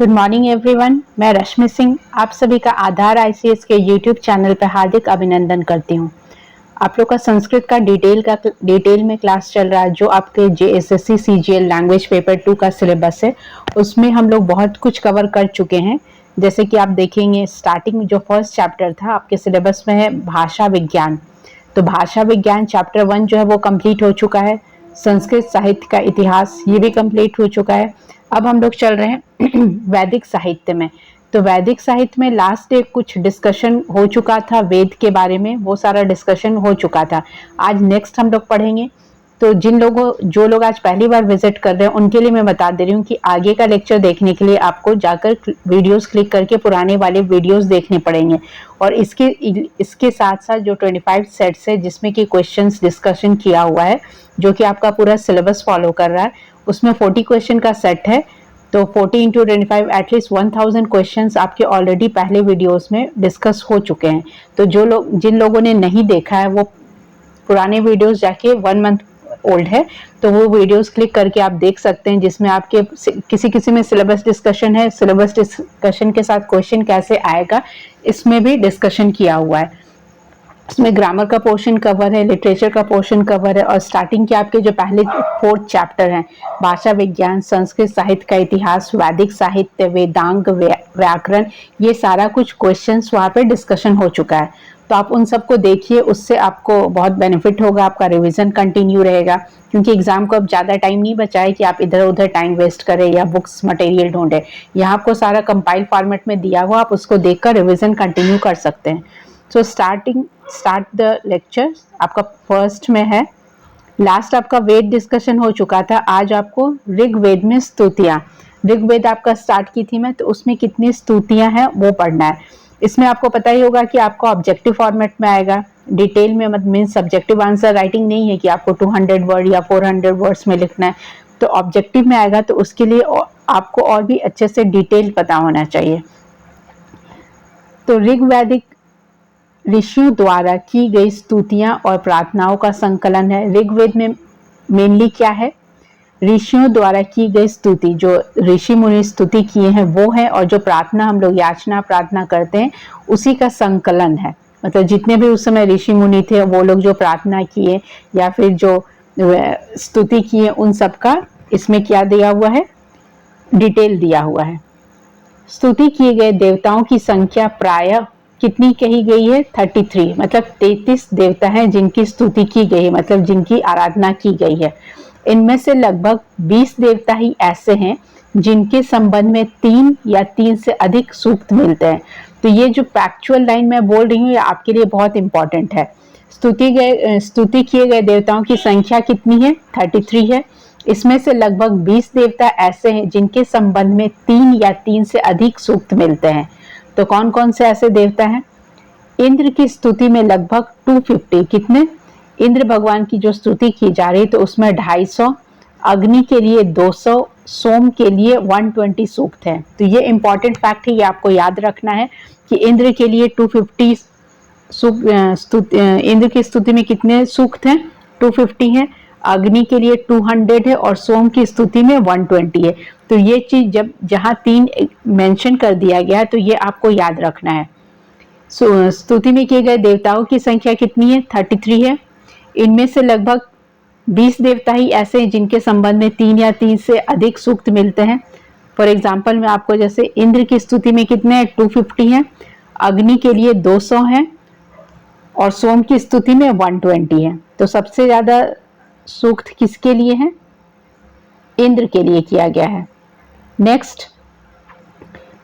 Good morning everyone. मैं रश्मि सिंह आप सभी का आधार आईसीएस के यूट्यूब चैनल पर हार्दिक अभिनंदन करती हूँ। आप लोग का संस्कृत का डिटेल में क्लास चल रहा है, जो आपके जेएसएससी सीजीएल लैंग्वेज पेपर 2 का सिलेबस है। उसमें हम लोग बहुत कुछ कवर कर चुके हैं। जैसे कि आप देखेंगे, स्टार्टिंग में जो फर्स्ट चैप्टर था आपके सिलेबस में है भाषा विज्ञान। तो भाषा विज्ञान चैप्टर 1 जो है वो कंप्लीट हो चुका है। संस्कृत साहित्य का इतिहास ये भी कंप्लीट हो चुका है। अब हम लोग चल रहे हैं वैदिक साहित्य में। तो वैदिक साहित्य में लास्ट डे कुछ डिस्कशन हो चुका था वेद के बारे में, वो सारा डिस्कशन हो चुका था। आज नेक्स्ट हम लोग पढ़ेंगे। तो जो लोग आज पहली बार विजिट कर रहे हैं उनके लिए मैं बता दे रही हूँ कि आगे का लेक्चर देखने के लिए आपको जाकर वीडियोस क्लिक करके पुराने वाले वीडियोस देखने पड़ेंगे। और इसके साथ साथ जो 25 सेट्स है जिसमें कि क्वेश्चंस डिस्कशन किया हुआ है, जो कि आपका पूरा सिलेबस फॉलो कर रहा है, उसमें 40 क्वेश्चन का सेट है। तो 40 इंटू 25 एटलीस्ट 1000 क्वेश्चंस आपके ऑलरेडी पहले वीडियोस में डिस्कस हो चुके हैं। तो जिन लोगों ने नहीं देखा है वो पुराने वीडियोस जाके 1 मंथ ओल्ड है, तो वो वीडियोस क्लिक करके आप देख सकते हैं, जिसमें आपके किसी में सिलेबस डिस्कशन है। सिलेबस डिस्कशन के साथ क्वेश्चन कैसे आएगा इसमें भी डिस्कशन किया हुआ है। इसमें ग्रामर का पोर्शन कवर है, लिटरेचर का पोर्शन कवर है, और स्टार्टिंग के आपके जो पहले 4 चैप्टर हैं, भाषा विज्ञान, संस्कृत साहित्य का इतिहास, वैदिक साहित्य, वेदांग, व्याकरण, ये सारा कुछ क्वेश्चंस वहाँ पे डिस्कशन हो चुका है। तो आप उन सबको देखिए, उससे आपको बहुत बेनिफिट होगा, आपका रिविजन कंटिन्यू रहेगा। क्योंकि एग्जाम को अब ज़्यादा टाइम नहीं बचा है कि आप इधर उधर टाइम वेस्ट करें या बुक्स मटेरियल ढूंढें। यहाँ आपको सारा कंपाइल फॉर्मेट में दिया हुआ, आप उसको देखकर रिविजन कंटिन्यू कर सकते हैं। So start the lecture. आपका फर्स्ट में है, लास्ट आपका वेद डिस्कशन हो चुका था। आज आपको ऋग्वेद में स्तुतियां, ऋग्वेद आपका स्टार्ट की थी मैं, तो उसमें कितनी स्तुतियां हैं वो पढ़ना है। इसमें आपको पता ही होगा कि आपको ऑब्जेक्टिव फॉर्मेट में आएगा, डिटेल में मत मीन सब्जेक्टिव आंसर राइटिंग नहीं है कि आपको 200 वर्ड या 400 वर्ड्स में लिखना है। तो ऑब्जेक्टिव में आएगा, तो उसके लिए आपको और भी अच्छे से डिटेल पता होना चाहिए। तो ऋग्वैदिक ऋषियों द्वारा की गई स्तुतियां और प्रार्थनाओं का संकलन है। ऋग्वेद में मेनली क्या है, ऋषियों द्वारा की गई स्तुति, जो ऋषि मुनि स्तुति किए हैं वो है, और जो प्रार्थना हम लोग याचना प्रार्थना करते हैं उसी का संकलन है। मतलब जितने भी उस समय ऋषि मुनि थे वो लोग जो प्रार्थना किए या फिर जो स्तुति किए, उन सब का इसमें क्या दिया हुआ है, डिटेल दिया हुआ है। स्तुति किए गए देवताओं की संख्या प्रायः कितनी कही गई है, 33। मतलब 33 देवता हैं जिनकी स्तुति की गई है, मतलब जिनकी आराधना की गई है। इनमें से लगभग 20 देवता ही ऐसे हैं जिनके संबंध में 3 या 3 से अधिक सूक्त मिलते हैं। तो ये जो फैक्चुअल लाइन मैं बोल रही हूँ ये आपके लिए बहुत इंपॉर्टेंट है। स्तुति किए गए देवताओं की संख्या कितनी है, 33 है। इसमें से लगभग 20 देवता ऐसे हैं जिनके संबंध में 3 या 3 से अधिक सूक्त मिलते हैं। तो कौन कौन से ऐसे देवता हैं? इंद्र की स्तुति में लगभग 250, कितने, इंद्र भगवान की जो स्तुति की जा रही है तो उसमें 250, अग्नि के लिए 200, सोम के लिए 120 सूक्त हैं। तो ये इंपॉर्टेंट फैक्ट है, ये आपको याद रखना है कि इंद्र के लिए 250 इंद्र की स्तुति में कितने सूक्त हैं, 250 हैं, अग्नि के लिए 200 है, और सोम की स्तुति में 120 है। तो ये चीज जब जहां 3 मेंशन कर दिया गया तो ये आपको याद रखना है। स्तुति में किए गए देवताओं की संख्या कितनी है, 33 है। इनमें से लगभग 20 देवता ही ऐसे हैं जिनके संबंध में 3 या 3 से अधिक सूक्त मिलते हैं। फॉर एग्जाम्पल मैं आपको, जैसे इंद्र की स्तुति में कितने हैं, 250 है, अग्नि के लिए 200 है, और सोम की स्तुति में 120 है। तो सबसे ज्यादा सूक्त किसके लिए है, इंद्र के लिए किया गया है। नेक्स्ट,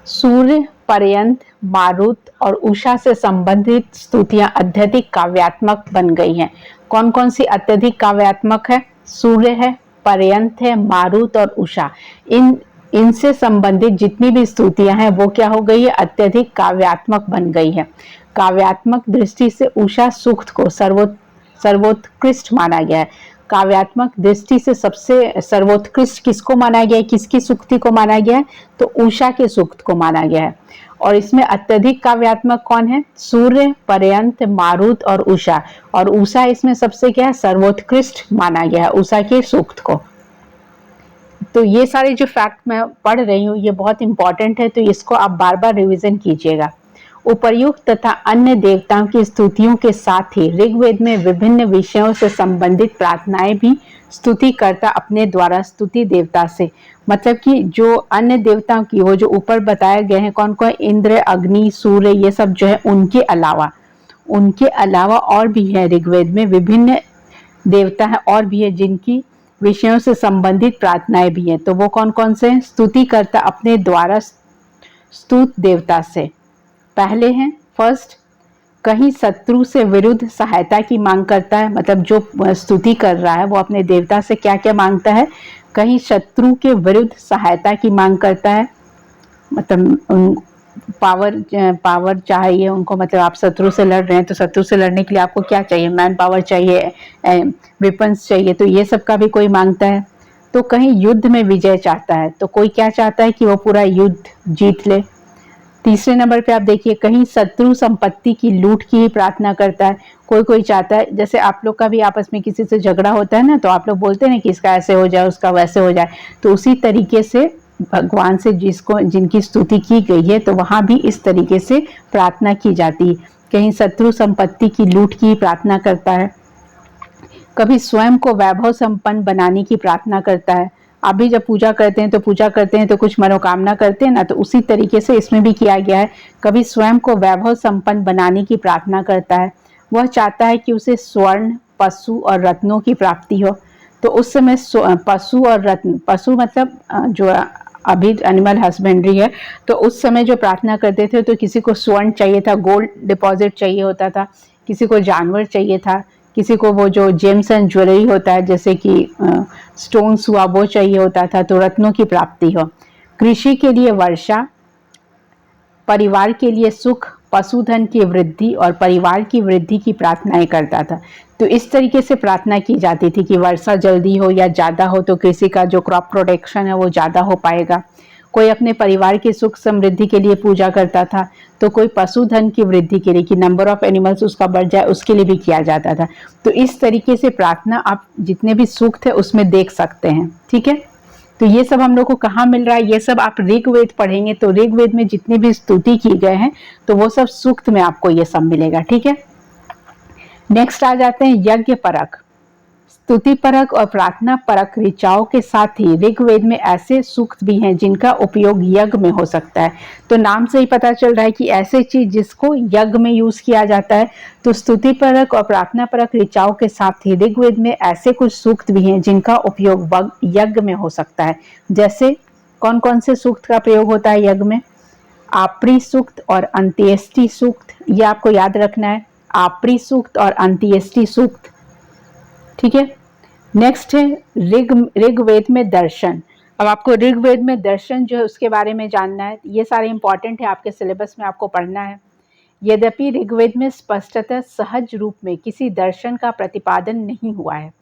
सूर्य, पर्यंत, मारुत और उषा से संबंधित स्तुतियां अत्यधिक काव्यात्मक बन गई हैं। कौन कौन सी अत्यधिक काव्यात्मक है, सूर्य है, पर्यंत है, मारुत और उषा। इनसे संबंधित जितनी भी स्तुतियां हैं वो क्या हो गई है, अत्यधिक काव्यात्मक बन गई है। काव्यात्मक दृष्टि से उषा सूक्त को सर्वोत्कृष्ट माना गया है। काव्यात्मक दृष्टि से सबसे सर्वोत्कृष्ट किसको माना गया है, किसकी सूक्ति को माना गया है, तो उषा के सूक्त को माना गया है। और इसमें अत्यधिक काव्यात्मक कौन है, सूर्य, पर्यंत, मारुत और उषा। और उषा इसमें सबसे क्या है, सर्वोत्कृष्ट माना गया है उषा के सूक्त को। तो ये सारे जो फैक्ट मैं पढ़ रही हूँ ये बहुत इंपॉर्टेंट है, तो इसको आप बार बार रिवीजन कीजिएगा। उपर्युक्त तथा अन्य देवताओं की स्तुतियों के साथ ही ऋग्वेद में विभिन्न विषयों से संबंधित प्रार्थनाएं भी स्तुतिकर्ता अपने द्वारा स्तुति देवता से, मतलब कि जो अन्य देवताओं की वो जो ऊपर बताए गए हैं कौन कौन, इंद्र, अग्नि, सूर्य, ये सब जो है उनके अलावा और भी है ऋग्वेद में विभिन्न देवता है और भी है जिनकी विषयों से संबंधित प्रार्थनाएं भी हैं। तो वो कौन कौन से हैं? स्तुति करता अपने द्वारा स्तुत देवता से। पहले हैं फर्स्ट, कहीं शत्रु से विरुद्ध सहायता की मांग करता है, मतलब जो स्तुति कर रहा है वो अपने देवता से क्या क्या मांगता है? कहीं शत्रु के विरुद्ध सहायता की मांग करता है, मतलब पावर चाहिए उनको, मतलब आप शत्रु से लड़ रहे हैं तो शत्रु से लड़ने के लिए आपको क्या चाहिए? मैन पावर चाहिए, वेपन्स चाहिए, तो ये सब का भी कोई मांगता है। तो कहीं युद्ध में विजय चाहता है, तो कोई क्या चाहता है कि वो पूरा युद्ध जीत ले। तीसरे नंबर पे आप देखिए, कहीं शत्रु संपत्ति की लूट की ही प्रार्थना करता है। कोई कोई चाहता है, जैसे आप लोग का भी आपस में किसी से झगड़ा होता है ना, तो आप लोग बोलते हैं ना कि इसका ऐसे हो जाए उसका वैसे हो जाए, तो उसी तरीके से भगवान से जिनकी स्तुति की गई है तो वहां भी इस तरीके से प्रार्थना की जाती है। कहीं शत्रु संपत्ति की लूट की प्रार्थना करता है, कभी स्वयं को वैभव संपन्न बनाने की प्रार्थना करता है। आप भी जब पूजा करते हैं तो कुछ मनोकामना करते हैं ना, तो उसी तरीके से इसमें भी किया गया है। कभी स्वयं को वैभव संपन्न बनाने की प्रार्थना करता है। वह चाहता है कि उसे स्वर्ण, पशु और रत्नों की प्राप्ति हो। तो उस समय पशु और रत्न, पशु मतलब जो अभी एनिमल हस्बेंड्री है, तो उस समय जो प्रार्थना करते थे तो किसी को स्वर्ण चाहिए था, गोल्ड डिपॉजिट चाहिए होता था, किसी को जानवर चाहिए था, किसी को वो जो जेम्स एंड ज्वेलरी होता है जैसे कि स्टोन्स हुआ वो चाहिए होता था, तो रत्नों की प्राप्ति हो। कृषि के लिए वर्षा, परिवार के लिए सुख, पशुधन की वृद्धि और परिवार की वृद्धि की प्रार्थनाएं करता था। तो इस तरीके से प्रार्थना की जाती थी कि वर्षा जल्दी हो या ज़्यादा हो, तो कृषि का जो क्रॉप प्रोडक्शन है वो ज़्यादा हो पाएगा। कोई अपने परिवार की सुख समृद्धि के लिए पूजा करता था, तो कोई पशुधन की वृद्धि के लिए कि नंबर ऑफ एनिमल्स उसका बढ़ जाए उसके लिए भी किया जाता था। तो इस तरीके से प्रार्थना आप जितने भी सूक्त थे उसमें देख सकते हैं। ठीक है, तो ये सब हम लोग को कहाँ मिल रहा है? ये सब आप ऋग्वेद पढ़ेंगे तो ऋग्वेद में जितने भी स्तुति की गए हैं तो वो सब सूक्त में आपको ये सब मिलेगा। ठीक है, नेक्स्ट आ जाते हैं यज्ञ परक। स्तुति परक और प्रार्थना परक ऋचाओं के साथ ही ऋग्वेद में ऐसे सूक्त भी हैं जिनका उपयोग यज्ञ में हो सकता है। तो नाम से ही पता चल रहा है कि ऐसे चीज जिसको यज्ञ में यूज किया जाता है। तो स्तुति परक और प्रार्थना परक ऋचाओं के साथ ही ऋग्वेद में ऐसे कुछ सूक्त भी हैं जिनका उपयोग यज्ञ में हो सकता है। जैसे कौन कौन से सूक्त का प्रयोग होता है यज्ञ में? आपरी सूक्त और अंत्येष्टि सूक्त, ये आपको याद रखना है, आपरी सूक्त और अंत्येष्टि सूक्त। ठीक है, नेक्स्ट है ऋग्वेद में दर्शन। अब आपको ऋग्वेद में दर्शन जो है उसके बारे में जानना है। ये सारे इंपॉर्टेंट है, आपके सिलेबस में आपको पढ़ना है। यद्यपि ऋग्वेद में स्पष्टतः सहज रूप में किसी दर्शन का प्रतिपादन नहीं हुआ है,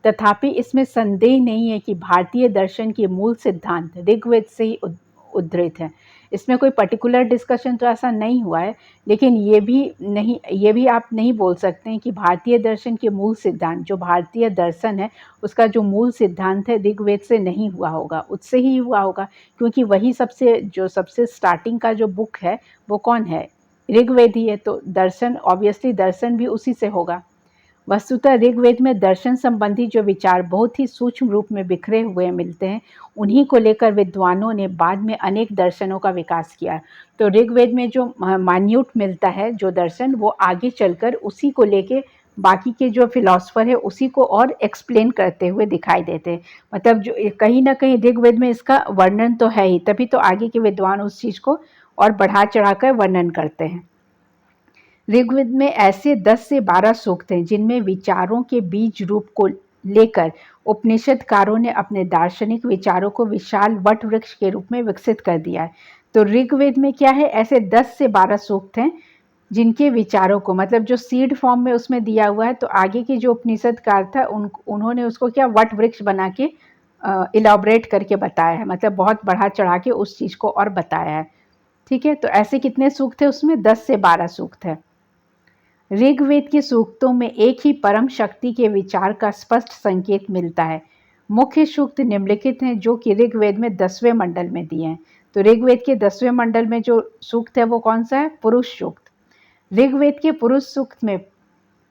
तथापि इसमें संदेह नहीं है कि भारतीय दर्शन के मूल सिद्धांत ऋग्वेद से ही उद्धृत है। इसमें कोई पर्टिकुलर डिस्कशन तो ऐसा नहीं हुआ है, लेकिन ये भी आप नहीं बोल सकते हैं कि भारतीय दर्शन के मूल सिद्धांत, जो भारतीय दर्शन है उसका जो मूल सिद्धांत है ऋग्वेद से नहीं हुआ होगा, उससे ही हुआ होगा, क्योंकि वही सबसे स्टार्टिंग का जो बुक है वो कौन है? ऋग्वेद ही है। तो दर्शन, ऑब्वियसली दर्शन भी उसी से होगा। वस्तुतः ऋग्वेद में दर्शन संबंधी जो विचार बहुत ही सूक्ष्म रूप में बिखरे हुए मिलते हैं, उन्हीं को लेकर विद्वानों ने बाद में अनेक दर्शनों का विकास किया। तो ऋग्वेद में जो मान्यूट मिलता है जो दर्शन, वो आगे चलकर उसी को लेके बाकी के जो फिलॉसफर है उसी को और एक्सप्लेन करते हुए दिखाई देते हैं। मतलब जो कहीं ना कहीं ऋग्वेद में इसका वर्णन तो है ही, तभी तो आगे के विद्वान उस चीज़ को और बढ़ा चढ़ाकर वर्णन करते हैं। ऋग्वेद में ऐसे 10 से 12 सूक्त हैं जिनमें विचारों के बीज रूप को लेकर उपनिषदकारों ने अपने दार्शनिक विचारों को विशाल वट वृक्ष के रूप में विकसित कर दिया है। तो ऋग्वेद में क्या है, ऐसे 10 से 12 सूक्त हैं जिनके विचारों को, मतलब जो सीड फॉर्म में उसमें दिया हुआ है, तो आगे के जो उपनिषदकार था उन्होंने उसको क्या वट वृक्ष बना के इलाबरेट करके बताया है, मतलब बहुत बढ़ा चढ़ा के उस चीज़ को और बताया है। ठीक है, तो ऐसे कितने सूक्त है उसमें? 10 से 12 सूक्त है। ऋग्वेद के सूक्तों में एक ही परम शक्ति के विचार का स्पष्ट संकेत मिलता है। मुख्य सूक्त निम्नलिखित हैं जो कि ऋग्वेद में 10वें मंडल में दिए हैं। तो ऋग्वेद के 10वें मंडल में जो सूक्त है वो कौन सा है? पुरुष सूक्त। ऋग्वेद के पुरुष सूक्त में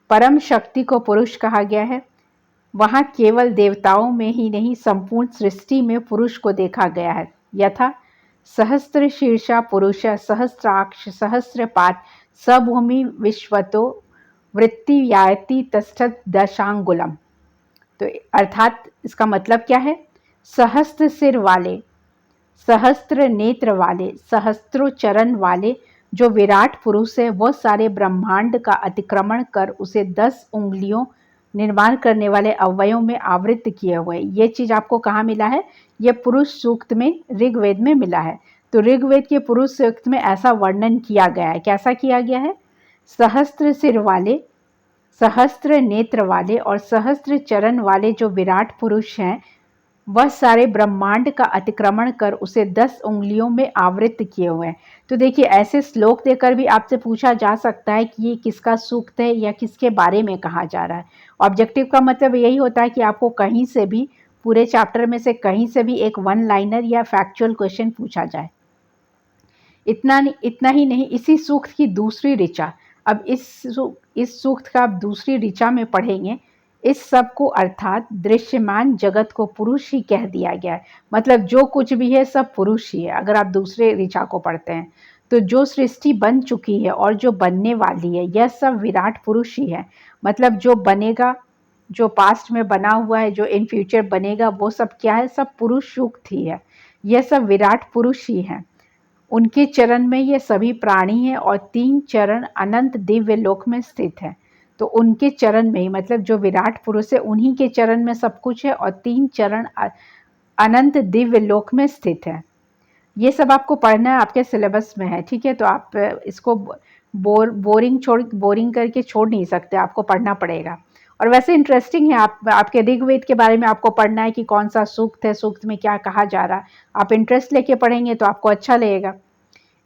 परम शक्ति को पुरुष कहा गया है। वहां केवल देवताओं में ही नहीं संपूर्ण सृष्टि में पुरुष को देखा गया है। यथा सहस्त्र शीर्षा पुरुष सहस्त्राक्ष सहस्रपात सभूमि विश्वतो वृत्ति याति तस्थत दशांगुलम। तो अर्थात इसका मतलब क्या है? सहस्त्र सिर वाले, सहस्त्र नेत्र वाले, सहस्त्रों चरण वाले जो विराट पुरुष है वह सारे ब्रह्मांड का अतिक्रमण कर उसे 10 उंगलियों निर्माण करने वाले अवयवों में आवृत्त किए हुए। ये चीज आपको कहाँ मिला है? ये पुरुष सूक्त में ऋग्वेद में मिला है। तो ऋग्वेद के पुरुष सूक्त में ऐसा वर्णन किया गया है। कैसा किया गया है? सहस्त्र सिर वाले, सहस्त्र नेत्र वाले और सहस्त्र चरण वाले जो विराट पुरुष हैं वह सारे ब्रह्मांड का अतिक्रमण कर उसे 10 उंगलियों में आवृत्त किए हुए हैं। तो देखिए ऐसे श्लोक देकर भी आपसे पूछा जा सकता है कि ये किसका सूक्त है या किसके बारे में कहा जा रहा है। ऑब्जेक्टिव का मतलब यही होता है कि आपको कहीं से भी पूरे चैप्टर में से कहीं से भी एक वन लाइनर या फैक्चुअल क्वेश्चन पूछा जाए। इतना ही नहीं, इसी सूक्त की दूसरी ऋचा, अब इस सूक्त का आप दूसरी ऋचा में पढ़ेंगे। इस सब को अर्थात दृश्यमान जगत को पुरुष ही कह दिया गया है। मतलब जो कुछ भी है सब पुरुष ही है। अगर आप दूसरे ऋचा को पढ़ते हैं तो जो सृष्टि बन चुकी है और जो बनने वाली है यह सब विराट पुरुष ही है। मतलब जो बनेगा, जो पास्ट में बना हुआ है, जो इन फ्यूचर बनेगा, वो सब क्या है? सब पुरुष सूक्त ही है। यह सब विराट पुरुष ही है। उनके चरण में ये सभी प्राणी हैं और 3 चरण अनंत दिव्य लोक में स्थित है। तो उनके चरण में ही, मतलब जो विराट पुरुष है उन्हीं के चरण में सब कुछ है और 3 चरण अनंत दिव्य लोक में स्थित है। ये सब आपको पढ़ना है, आपके सिलेबस में है, ठीक है। तो आप इसको बोरिंग करके छोड़ नहीं सकते, आपको पढ़ना पड़ेगा। और वैसे इंटरेस्टिंग है, आपके ऋग्वेद के बारे में आपको पढ़ना है कि कौन सा सूक्त है, सूक्त में क्या कहा जा रहा है। आप इंटरेस्ट लेके पढ़ेंगे तो आपको अच्छा लगेगा।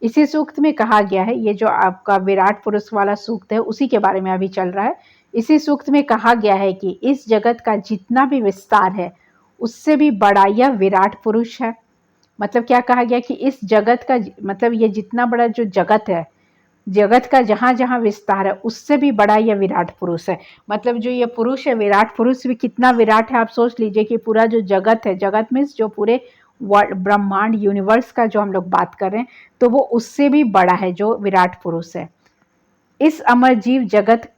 इसी सूक्त में कहा गया है, ये जो आपका विराट पुरुष वाला सूक्त है उसी के बारे में अभी चल रहा है। इसी सूक्त में कहा गया है कि इस जगत का जितना भी विस्तार है उससे भी बड़ा यह विराट पुरुष है। मतलब क्या कहा गया कि इस जगत का, मतलब ये जितना बड़ा जो जगत है, जगत का जहाँ जहाँ विस्तार है उससे भी बड़ा यह विराट पुरुष है। मतलब जो ये पुरुष है, विराट पुरुष भी कितना विराट है आप सोच लीजिए कि पूरा जो जगत है, जगत मीन्स जो पूरे ब्रह्मांड यूनिवर्स का जो हम लोग बात कर रहे हैं, तो वो उससे भी बड़ा है जो विराट पुरुष है। इस अमर जीव जगत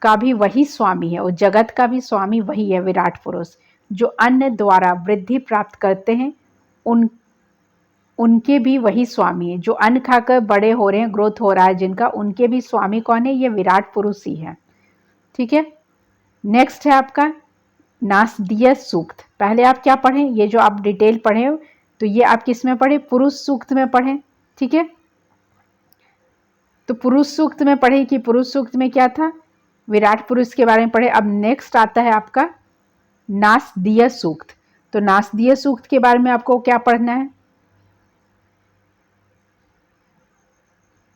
का भी वही स्वामी है और जगत का भी स्वामी वही है विराट पुरुष। जो अन्न द्वारा वृद्धि प्राप्त करते हैं उनके भी वही स्वामी है। जो अन्न खाकर बड़े हो रहे हैं, ग्रोथ हो रहा है जिनका, उनके भी स्वामी कौन है? ये विराट पुरुष ही है, ठीक है। नेक्स्ट है आपका नासदीय सूक्त। पहले आप क्या पढ़ें? ये जो आप डिटेल पढ़े तो ये आप किस में पढ़े? पुरुष सूक्त में पढ़ें, ठीक है। तो पुरुष सूक्त में पढ़े कि पुरुष सूक्त में क्या था? विराट पुरुष के बारे में पढ़े। अब नेक्स्ट आता है आपका नासदीय सूक्त। तो नासदीय सूक्त के बारे में आपको क्या पढ़ना है?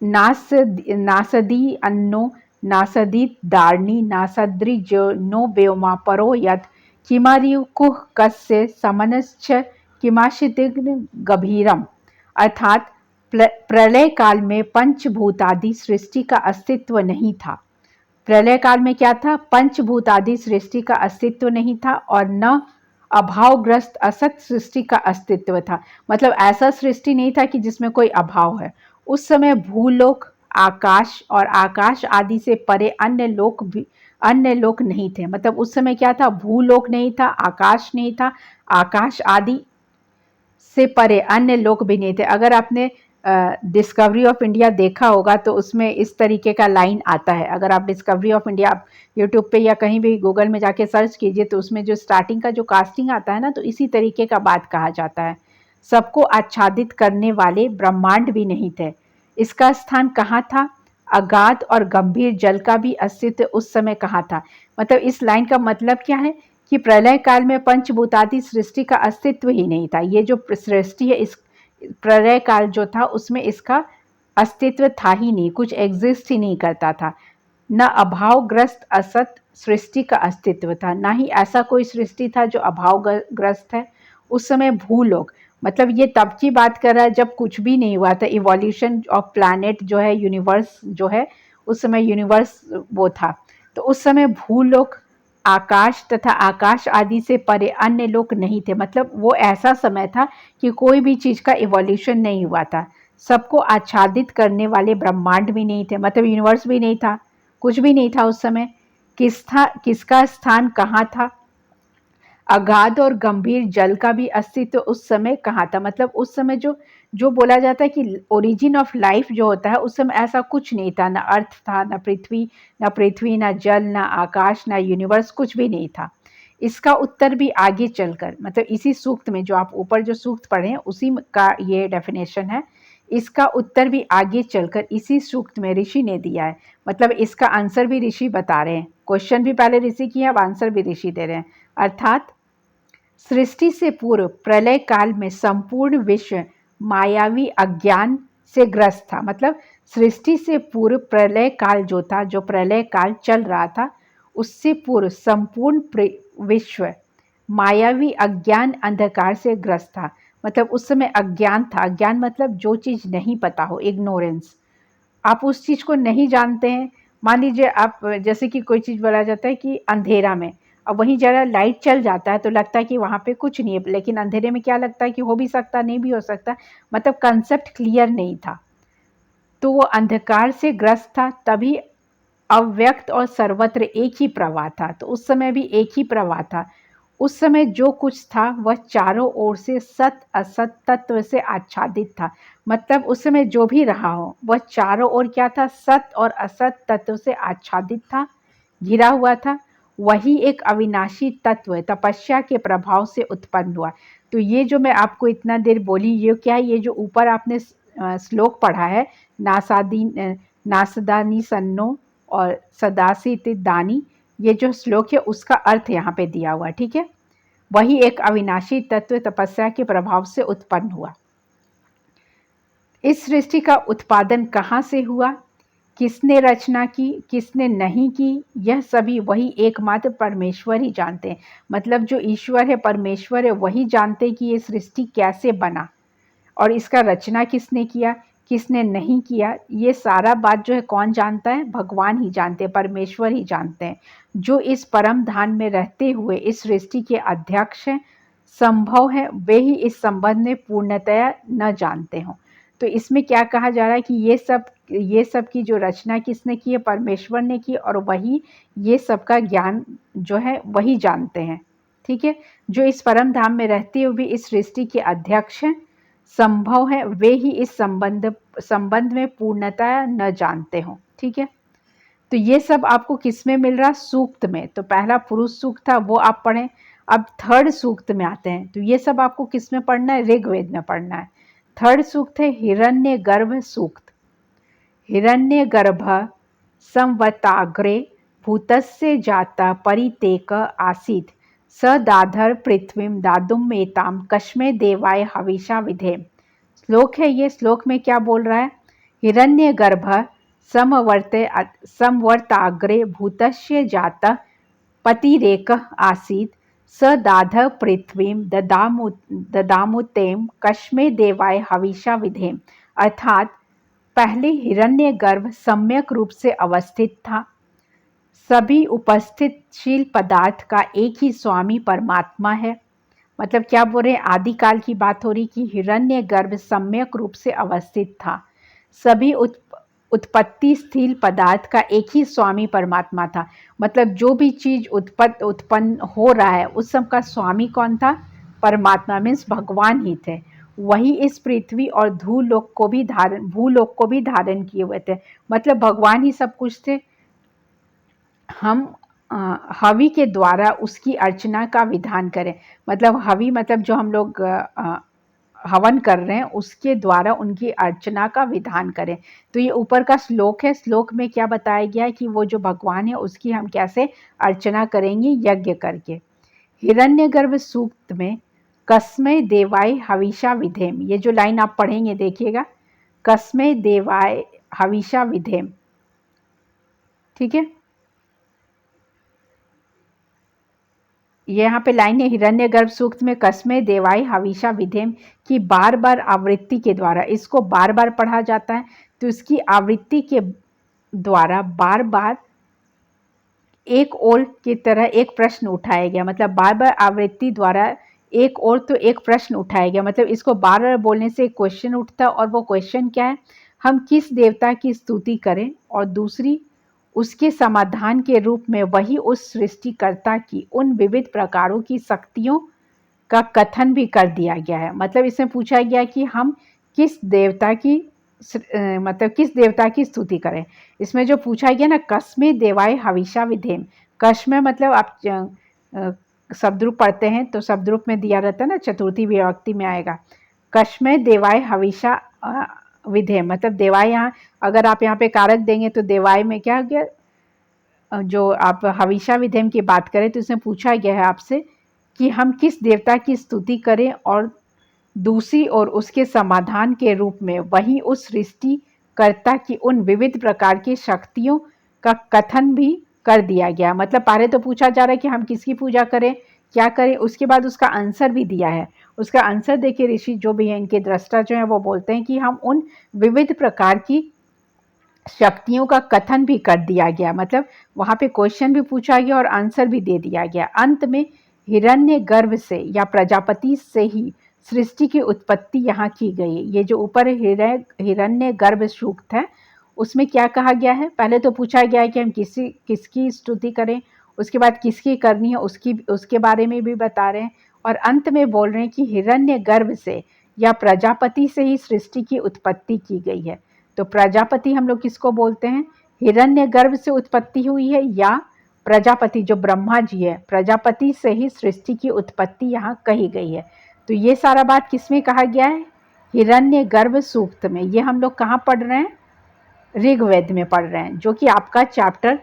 नासदी अन्नो नासदी दारणी नासद्री जो नो व्योमा परो यत किमारियु कुह कस्य समनश्च किमाशितिग्न गभीरम। अर्थात प्रलय काल में पंचभूतादि सृष्टि का अस्तित्व नहीं था। प्रलय काल में क्या था? पंचभूतादि सृष्टि का अस्तित्व नहीं था और न अभावग्रस्त असत सृष्टि का अस्तित्व था। मतलब ऐसा सृष्टि नहीं था कि जिसमें कोई अभाव है। उस समय भूलोक, आकाश और आकाश आदि से परे अन्य लोक नहीं थे। मतलब उस समय क्या था? भूलोक नहीं था, आकाश नहीं था, आकाश आदि से परे अन्य लोक भी नहीं थे। अगर आपने डिस्कवरी ऑफ इंडिया देखा होगा तो उसमें इस तरीके का लाइन आता है। अगर आप डिस्कवरी ऑफ इंडिया आप यूट्यूब पे या कहीं भी गूगल में जाके सर्च कीजिए तो उसमें जो स्टार्टिंग का जो कास्टिंग आता है ना, तो इसी तरीके का बात कहा जाता है। सबको आच्छादित करने वाले ब्रह्मांड भी नहीं थे। इसका स्थान कहाँ था? अगाध और गंभीर जल का भी अस्तित्व उस समय कहाँ था? मतलब इस लाइन का मतलब क्या है कि प्रलय काल में पंचभूतादि सृष्टि का अस्तित्व ही नहीं था। ये जो सृष्टि है, इस प्रलय काल जो था उसमें इसका अस्तित्व था ही नहीं, कुछ एग्जिस्ट ही नहीं करता था। न अभावग्रस्त असत सृष्टि का अस्तित्व था, ना ही ऐसा कोई सृष्टि था जो अभावग्रस्त है। उस समय भूलोक, मतलब ये तब की बात कर रहा है जब कुछ भी नहीं हुआ था, इवोल्यूशन ऑफ प्लैनेट जो है, यूनिवर्स जो है, उस समय यूनिवर्स वो था। तो उस समय भूलोक, आकाश तथा आकाश आदि से परे अन्य लोक नहीं थे। मतलब वो ऐसा समय था कि कोई भी चीज का इवोल्यूशन नहीं हुआ था, सबको आच्छादित करने वाले ब्रह्मांड भी नहीं थे, मतलब यूनिवर्स भी नहीं था, कुछ भी नहीं था उस समय। किसका स्थान कहाँ था? अगाध और गंभीर जल का भी अस्तित्व उस समय कहाँ था? मतलब उस समय जो जो बोला जाता है कि ओरिजिन ऑफ लाइफ जो होता है, उस समय ऐसा कुछ नहीं था, ना अर्थ था, ना पृथ्वी, ना जल, ना आकाश, ना यूनिवर्स, कुछ भी नहीं था। इसका उत्तर भी आगे चलकर, मतलब इसी सूक्त में, जो आप ऊपर जो सूक्त पढ़े हैं उसी का ये डेफिनेशन है। इसका उत्तर भी आगे चलकर इसी सूक्त में ऋषि ने दिया है। मतलब इसका आंसर भी ऋषि बता रहे हैं, क्वेश्चन भी पहले ऋषि किया, अब आंसर भी ऋषि दे रहे हैं। अर्थात सृष्टि से पूर्व प्रलय काल में संपूर्ण विश्व मायावी अज्ञान से ग्रस्त था। मतलब सृष्टि से पूर्व प्रलय काल जो था, जो प्रलय काल चल रहा था, उससे पूर्व संपूर्ण विश्व मायावी अज्ञान अंधकार से ग्रस्त था। मतलब उस समय अज्ञान था। अज्ञान मतलब जो चीज नहीं पता हो, इग्नोरेंस। आप उस चीज को नहीं जानते हैं। मान लीजिए आप, जैसे कि कोई चीज बोला जाता है कि अंधेरा में, अब वहीं जरा लाइट चल जाता है तो लगता है कि वहां पे कुछ नहीं है, लेकिन अंधेरे में क्या लगता है कि हो भी सकता, नहीं भी हो सकता। मतलब कंसेप्ट क्लियर नहीं था, तो वो अंधकार से ग्रस्त था। तभी अव्यक्त और सर्वत्र एक ही प्रवाह था। तो उस समय भी एक ही प्रवाह था। उस समय जो कुछ था वह चारों ओर से सत असत तत्व से आच्छादित था। मतलब उस समय जो भी रहा हो वह चारों ओर क्या था? सत और असत तत्व से आच्छादित था, घिरा हुआ था। वही एक अविनाशी तत्व तपस्या के प्रभाव से उत्पन्न हुआ। तो ये जो मैं आपको इतना देर बोली, ये क्या है? ये जो ऊपर आपने श्लोक पढ़ा है, नासदानी सन्नो और सदासी दानी, ये जो श्लोक है उसका अर्थ यहाँ पे दिया हुआ है, ठीक है। वही एक अविनाशी तत्व तपस्या के प्रभाव से उत्पन्न हुआ। इस सृष्टि का उत्पादन कहाँ से हुआ, किसने रचना की, किसने नहीं की, यह सभी वही एकमात्र परमेश्वर ही जानते हैं। मतलब जो ईश्वर है, परमेश्वर है, वही जानते हैं कि ये सृष्टि कैसे बना और इसका रचना किसने किया, किसने नहीं किया। ये सारा बात जो है कौन जानता है? भगवान ही जानते हैं, परमेश्वर ही जानते हैं, जो इस परम धाम में रहते हुए इस सृष्टि के अध्यक्ष हैं। संभव है वे ही इस संबंध में पूर्णतया न जानते हों। तो इसमें क्या कहा जा रहा है कि ये सब की जो रचना किसने की है? परमेश्वर ने की, और वही ये सब का ज्ञान जो है वही जानते हैं, ठीक है। जो इस परम धाम में रहते हुए भी इस सृष्टि के अध्यक्ष हैं। संभव है वे ही इस संबंध में पूर्णतया न जानते हों, ठीक है। तो ये सब आपको किस में मिल रहा? सूक्त में। तो पहला पुरुष सूक्त था, वो आप पढ़ें। अब थर्ड सूक्त में आते हैं। तो ये सब आपको किस में पढ़ना है? ऋग्वेद में पढ़ना है। थर्ड सूक्त है हिरण्य गर्भ सूक्त। हिरण्य गर्भ संवताग्रे भूतस्य जाता परितेक आसीत् स दाधर पृथ्वीं दादुमेताम कस्मै देवाय हविषा विधे। श्लोक है ये। श्लोक में क्या बोल रहा है? हिरण्य गर्भ समवर्ताग्रे भूतस्य जातः पतिरेकः आसीत् स दाधः पृथ्वीं ददामुतेम कस्मै देवाय हविषा विधेम। अर्थात पहले हिरण्यगर्भ सम्यक रूप से अवस्थित था। सभी उपस्थित शील पदार्थ का एक ही स्वामी परमात्मा है। मतलब क्या बोल रहे हैं? आदिकाल की बात हो रही कि हिरण्यगर्भ सम्यक रूप से अवस्थित था। सभी उत्पत्ति स्थिल पदार्थ का एक ही स्वामी परमात्मा था। मतलब जो भी चीज उत्पन्न हो रहा है उस सब का स्वामी कौन था? परमात्मा, मीन्स भगवान ही थे। वही इस पृथ्वी और भूलोक को भी धारण किए हुए थे। मतलब भगवान ही सब कुछ थे। हम हवि के द्वारा उसकी अर्चना का विधान करें। मतलब हवि मतलब जो हम लोग हवन कर रहे हैं उसके द्वारा उनकी अर्चना का विधान करें। तो ये ऊपर का श्लोक है। श्लोक में क्या बताया गया है कि वो जो भगवान है उसकी हम कैसे अर्चना करेंगे? यज्ञ करके। हिरण्यगर्भ सूक्त में कस्मै देवाय हविषा विधेम, ये जो लाइन आप पढ़ेंगे देखिएगा, कस्मै देवाय हविषा विधेम, ठीक है। ये यहाँ पे लाइन है, हिरण्यगर्भ सूक्त में कस्मे देवाई हविषा विधेम की बार बार आवृत्ति के द्वारा, इसको बार बार पढ़ा जाता है तो इसकी आवृत्ति के द्वारा बार बार एक और की तरह एक प्रश्न उठाया गया, मतलब बार बार आवृत्ति द्वारा एक और तो एक प्रश्न उठाया गया, मतलब इसको बार बार बोलने से एक क्वेश्चन उठता है और वो क्वेश्चन क्या है, हम किस देवता की स्तुति करें, और दूसरी उसके समाधान के रूप में वही उस सृष्टिकर्ता की उन विविध प्रकारों की शक्तियों का कथन भी कर दिया गया है। मतलब इसमें पूछा गया कि हम किस देवता की मतलब किस देवता की स्तुति करें। इसमें जो पूछा गया ना, कस्मे देवाय हविषा विधेम, कस्मे मतलब आप शब्द रूप पढ़ते हैं तो शब्द रूप में दिया रहता है ना, चतुर्थी विभक्ति में आएगा। कस्मे देवाय हविषा विधेम, मतलब देवाय, यहाँ अगर आप यहाँ पे कारक देंगे तो देवाय में क्या हो गया, जो आप हविषा विधेम की बात करें तो इसमें पूछा गया है आपसे कि हम किस देवता की स्तुति करें, और दूसरी ओर उसके समाधान के रूप में वही उस सृष्टिकर्ता की उन विविध प्रकार की शक्तियों का कथन भी कर दिया गया। मतलब पहले तो पूछा जा रहा है कि हम किसकी पूजा करें, क्या करें, उसके बाद उसका आंसर भी दिया है। उसका आंसर देखिए ऋषि जो भी है, इनके दृष्टा जो है वो बोलते हैं कि हम उन विविध प्रकार की शक्तियों का कथन भी कर दिया गया, मतलब वहाँ पे क्वेश्चन भी पूछा गया और आंसर भी दे दिया गया। अंत में हिरण्यगर्भ से या प्रजापति से ही सृष्टि की उत्पत्ति यहाँ की गई। ये जो ऊपर हिरण्यगर्भ सूक्त है उसमें क्या कहा गया है, पहले तो पूछा गया है कि हम किसकी स्तुति करें, उसके बाद किसकी करनी है उसके बारे में भी बता रहे हैं, और अंत में बोल रहे हैं कि हिरण्यगर्भ से या प्रजापति से ही सृष्टि की उत्पत्ति की गई है। तो प्रजापति हम लोग किसको बोलते हैं, हिरण्यगर्भ से उत्पत्ति हुई है, या प्रजापति जो ब्रह्मा जी है, प्रजापति से ही सृष्टि की उत्पत्ति यहाँ कही गई है। तो ये सारा बात किसमें कहा गया है, हिरण्यगर्भ सूक्त में। ये हम लोग कहाँ पढ़ रहे हैं, ऋग्वेद में पढ़ रहे हैं, जो कि आपका चैप्टर,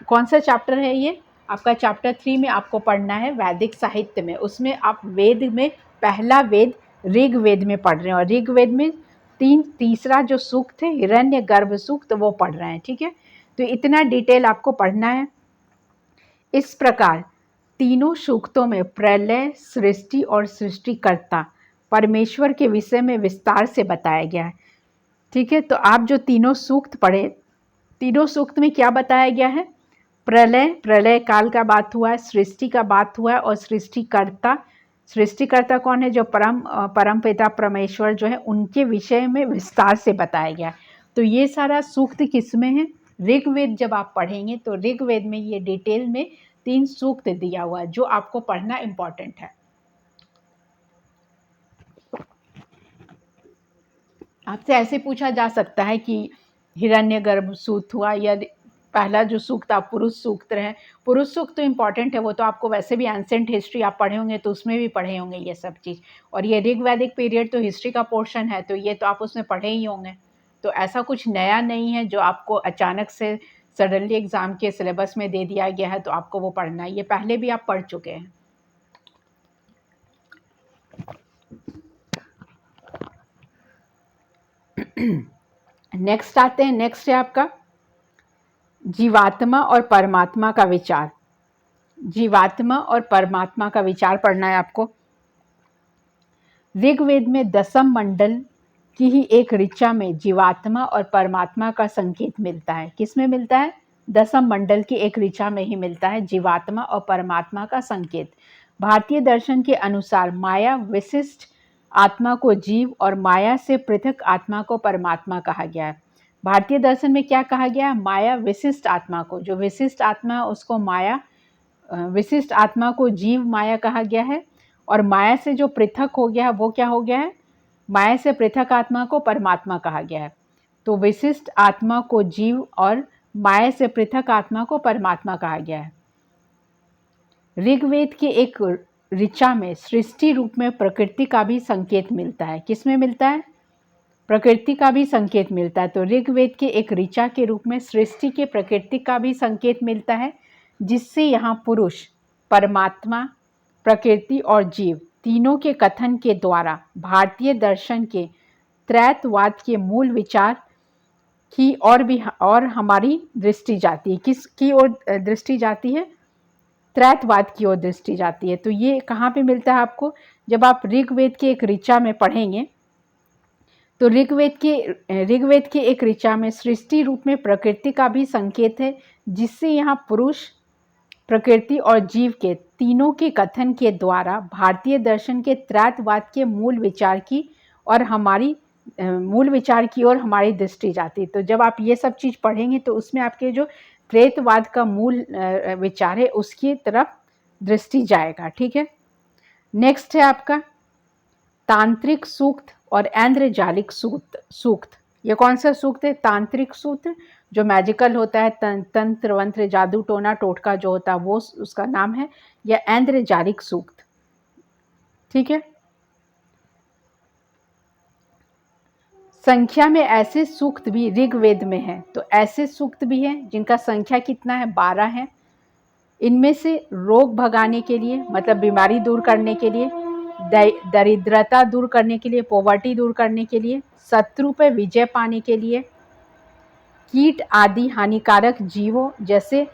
कौन सा चैप्टर है ये, आपका चैप्टर 3 में आपको पढ़ना है, वैदिक साहित्य में। उसमें आप वेद में पहला वेद ऋग्वेद में पढ़ रहे हैं, और ऋग्वेद में तीसरा जो सूक्त है हिरण्यगर्भ सूक्त वो पढ़ रहे हैं, ठीक है। तो इतना डिटेल आपको पढ़ना है। इस प्रकार तीनों सूक्तों में प्रलय, सृष्टि और सृष्टिकर्ता परमेश्वर के विषय में विस्तार से बताया गया है, ठीक है। तो आप जो तीनों सूक्त पढ़े, तीनों सूक्त में क्या बताया गया है, प्रलय काल का बात हुआ है, सृष्टि का बात हुआ है, और सृष्टिकर्ता कौन है, जो परम पिता परमेश्वर जो है उनके विषय में विस्तार से बताया गया। तो ये सारा सूक्त किसमें है, ऋग्वेद। जब आप पढ़ेंगे तो ऋग्वेद में ये डिटेल में 3 सूक्त दिया हुआ है जो आपको पढ़ना इंपॉर्टेंट है। आपसे ऐसे पूछा जा सकता है कि हिरण्यगर्भ सूक्त हुआ, या पहला जो सूक्त आप पुरुष सूक्त रहे, पुरुष सूक्त तो इम्पॉर्टेंट है, वो तो आपको वैसे भी एंसेंट हिस्ट्री आप पढ़े होंगे तो उसमें भी पढ़े होंगे ये सब चीज़, और ये ऋग्वैदिक पीरियड तो हिस्ट्री का पोर्शन है तो ये तो आप उसमें पढ़े ही होंगे। तो ऐसा कुछ नया नहीं है जो आपको अचानक से सडनली एग्ज़ाम के सिलेबस में दे दिया गया है तो आपको वो पढ़ना है, ये पहले भी आप पढ़ चुके हैं। नेक्स्ट आते हैं, नेक्स्ट है आपका जीवात्मा और परमात्मा का विचार। जीवात्मा और परमात्मा का विचार पढ़ना है आपको। ऋग्वेद में 10म मंडल की ही एक ऋचा में जीवात्मा और परमात्मा का संकेत मिलता है। किसमें मिलता है, 10म मंडल की एक ऋचा में ही मिलता है जीवात्मा और परमात्मा का संकेत। भारतीय दर्शन के अनुसार माया विशिष्ट आत्मा को जीव और माया से पृथक आत्मा को परमात्मा कहा गया है। भारतीय दर्शन में क्या कहा गया है, माया विशिष्ट आत्मा को, जो विशिष्ट आत्मा उसको माया, विशिष्ट आत्मा को जीव माया कहा गया है, और माया से जो पृथक हो गया है वो क्या हो गया है, माया से पृथक आत्मा को परमात्मा कहा गया है। तो विशिष्ट आत्मा को जीव और माया से पृथक आत्मा को परमात्मा कहा गया है। ऋग्वेद के एक ऋचा में सृष्टि रूप में प्रकृति का भी संकेत मिलता है। किसमें मिलता है, प्रकृति का भी संकेत मिलता है। तो ऋग्वेद के एक ऋचा के रूप में सृष्टि के प्रकृति का भी संकेत मिलता है, जिससे यहाँ पुरुष, परमात्मा, प्रकृति और जीव तीनों के कथन के द्वारा भारतीय दर्शन के त्रैतवाद के मूल विचार की और हमारी दृष्टि जाती है। किसकी ओर दृष्टि जाती है, त्रैतवाद की ओर दृष्टि जाती है। तो ये कहाँ पे मिलता है आपको? जब आप ऋग्वेद के एक ऋचा में पढ़ेंगे तो ऋग्वेद के एक ऋचा में सृष्टि रूप में प्रकृति का भी संकेत है, जिससे यहाँ पुरुष, प्रकृति और जीव के तीनों के कथन के द्वारा भारतीय दर्शन के त्रैतवाद के मूल विचार की और हमारी दृष्टि जाती है। तो जब आप ये सब चीज़ पढ़ेंगे तो उसमें आपके जो त्रैतवाद का मूल विचार है उसकी तरफ दृष्टि जाएगा। ठीक है। नेक्स्ट है आपका तांत्रिक सूक्त और ऐन्द्रजालिक सूक्त। ये कौन सा सूक्त है? तांत्रिक सूक्त जो मैजिकल होता है, तंत्र वंत्र जादू टोना टोटका जो होता है वो उसका नाम है, या ऐन्द्रजालिक सूक्त। ठीक है। संख्या में ऐसे सूक्त भी ऋग्वेद में है। तो ऐसे सूक्त भी हैं जिनका संख्या कितना है? 12 है। इनमें से रोग भगाने के लिए, मतलब बीमारी दूर करने के लिए, दरिद्रता दूर करने के लिए, पॉवर्टी दूर करने के लिए, शत्रु पर विजय पाने के लिए, कीट आदि हानिकारक जीवों जैसे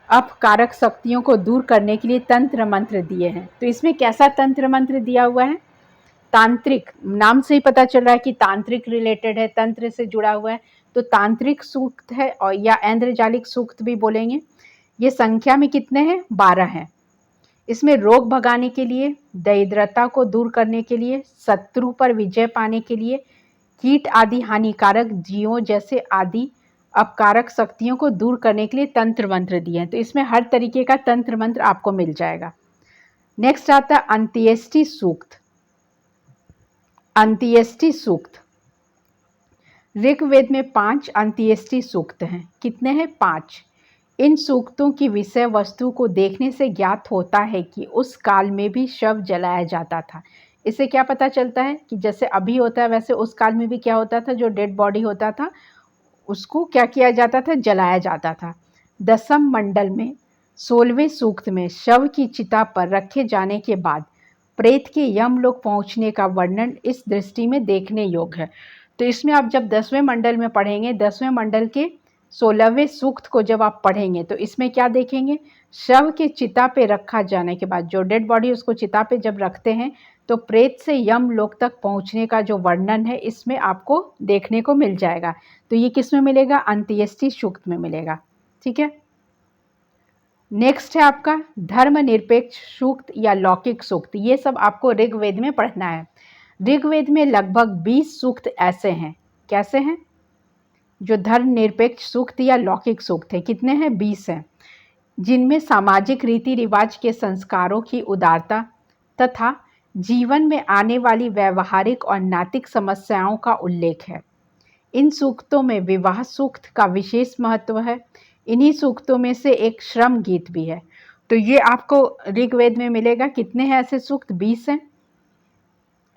अपकारक शक्तियों को दूर करने के लिए तंत्र मंत्र दिए हैं। तो इसमें कैसा तंत्र मंत्र दिया हुआ है? तांत्रिक, नाम से ही पता चल रहा है कि तांत्रिक रिलेटेड है, तंत्र से जुड़ा हुआ है। तो तांत्रिक सूक्त है, और या ऐन्द्रजालिक सूक्त भी बोलेंगे। ये संख्या में कितने हैं? 12 हैं। इसमें रोग भगाने के लिए, दरिद्रता को दूर करने के लिए, शत्रु पर विजय पाने के लिए, कीट आदि हानिकारक जीवों जैसे आदि अपकारक शक्तियों को दूर करने के लिए तंत्र मंत्र दिए हैं। तो इसमें हर तरीके का तंत्र मंत्र आपको मिल जाएगा। नेक्स्ट आता है अंत्येष्टि सूक्त। अंत्येष्टि सूक्त, ऋग्वेद में 5 अंत्येष्टि सूक्त हैं। कितने हैं? 5। इन सूक्तों की विषय वस्तु को देखने से ज्ञात होता है कि उस काल में भी शव जलाया जाता था। इससे क्या पता चलता है कि जैसे अभी होता है वैसे उस काल में भी क्या होता था? जो डेड बॉडी होता था उसको क्या किया जाता था? जलाया जाता था। 10वें मंडल में 16वें सूक्त में शव की चिता पर रखे जाने के बाद प्रेत के यमलोक पहुंचने का वर्णन इस दृष्टि में देखने योग्य है। तो इसमें आप जब 10वें मंडल में पढ़ेंगे, 10वें मंडल के 16वें सूक्त को जब आप पढ़ेंगे तो इसमें क्या देखेंगे? शव के चिता पे रखा जाने के बाद, जो डेड बॉडी उसको चिता पे जब रखते हैं तो प्रेत से यमलोक तक पहुंचने का जो वर्णन है इसमें आपको देखने को मिल जाएगा। तो ये किस में मिलेगा? अंत्येष्टि सूक्त में मिलेगा। ठीक है। नेक्स्ट है आपका धर्मनिरपेक्ष सूक्त या लौकिक सूक्त। ये सब आपको ऋग्वेद में पढ़ना है। ऋग्वेद में लगभग 20 सूक्त ऐसे हैं। कैसे हैं? जो धर्मनिरपेक्ष सूक्त या लौकिक सूक्त है। कितने हैं? 20 हैं, जिनमें सामाजिक रीति रिवाज के संस्कारों की उदारता तथा जीवन में आने वाली व्यवहारिक और नैतिक समस्याओं का उल्लेख है। इन सूक्तों में विवाह सूक्त का विशेष महत्व है। इन्हीं सूक्तों में से एक श्रम गीत भी है। तो ये आपको ऋग्वेद में मिलेगा। कितने हैं ऐसे सूक्त? 20 हैं।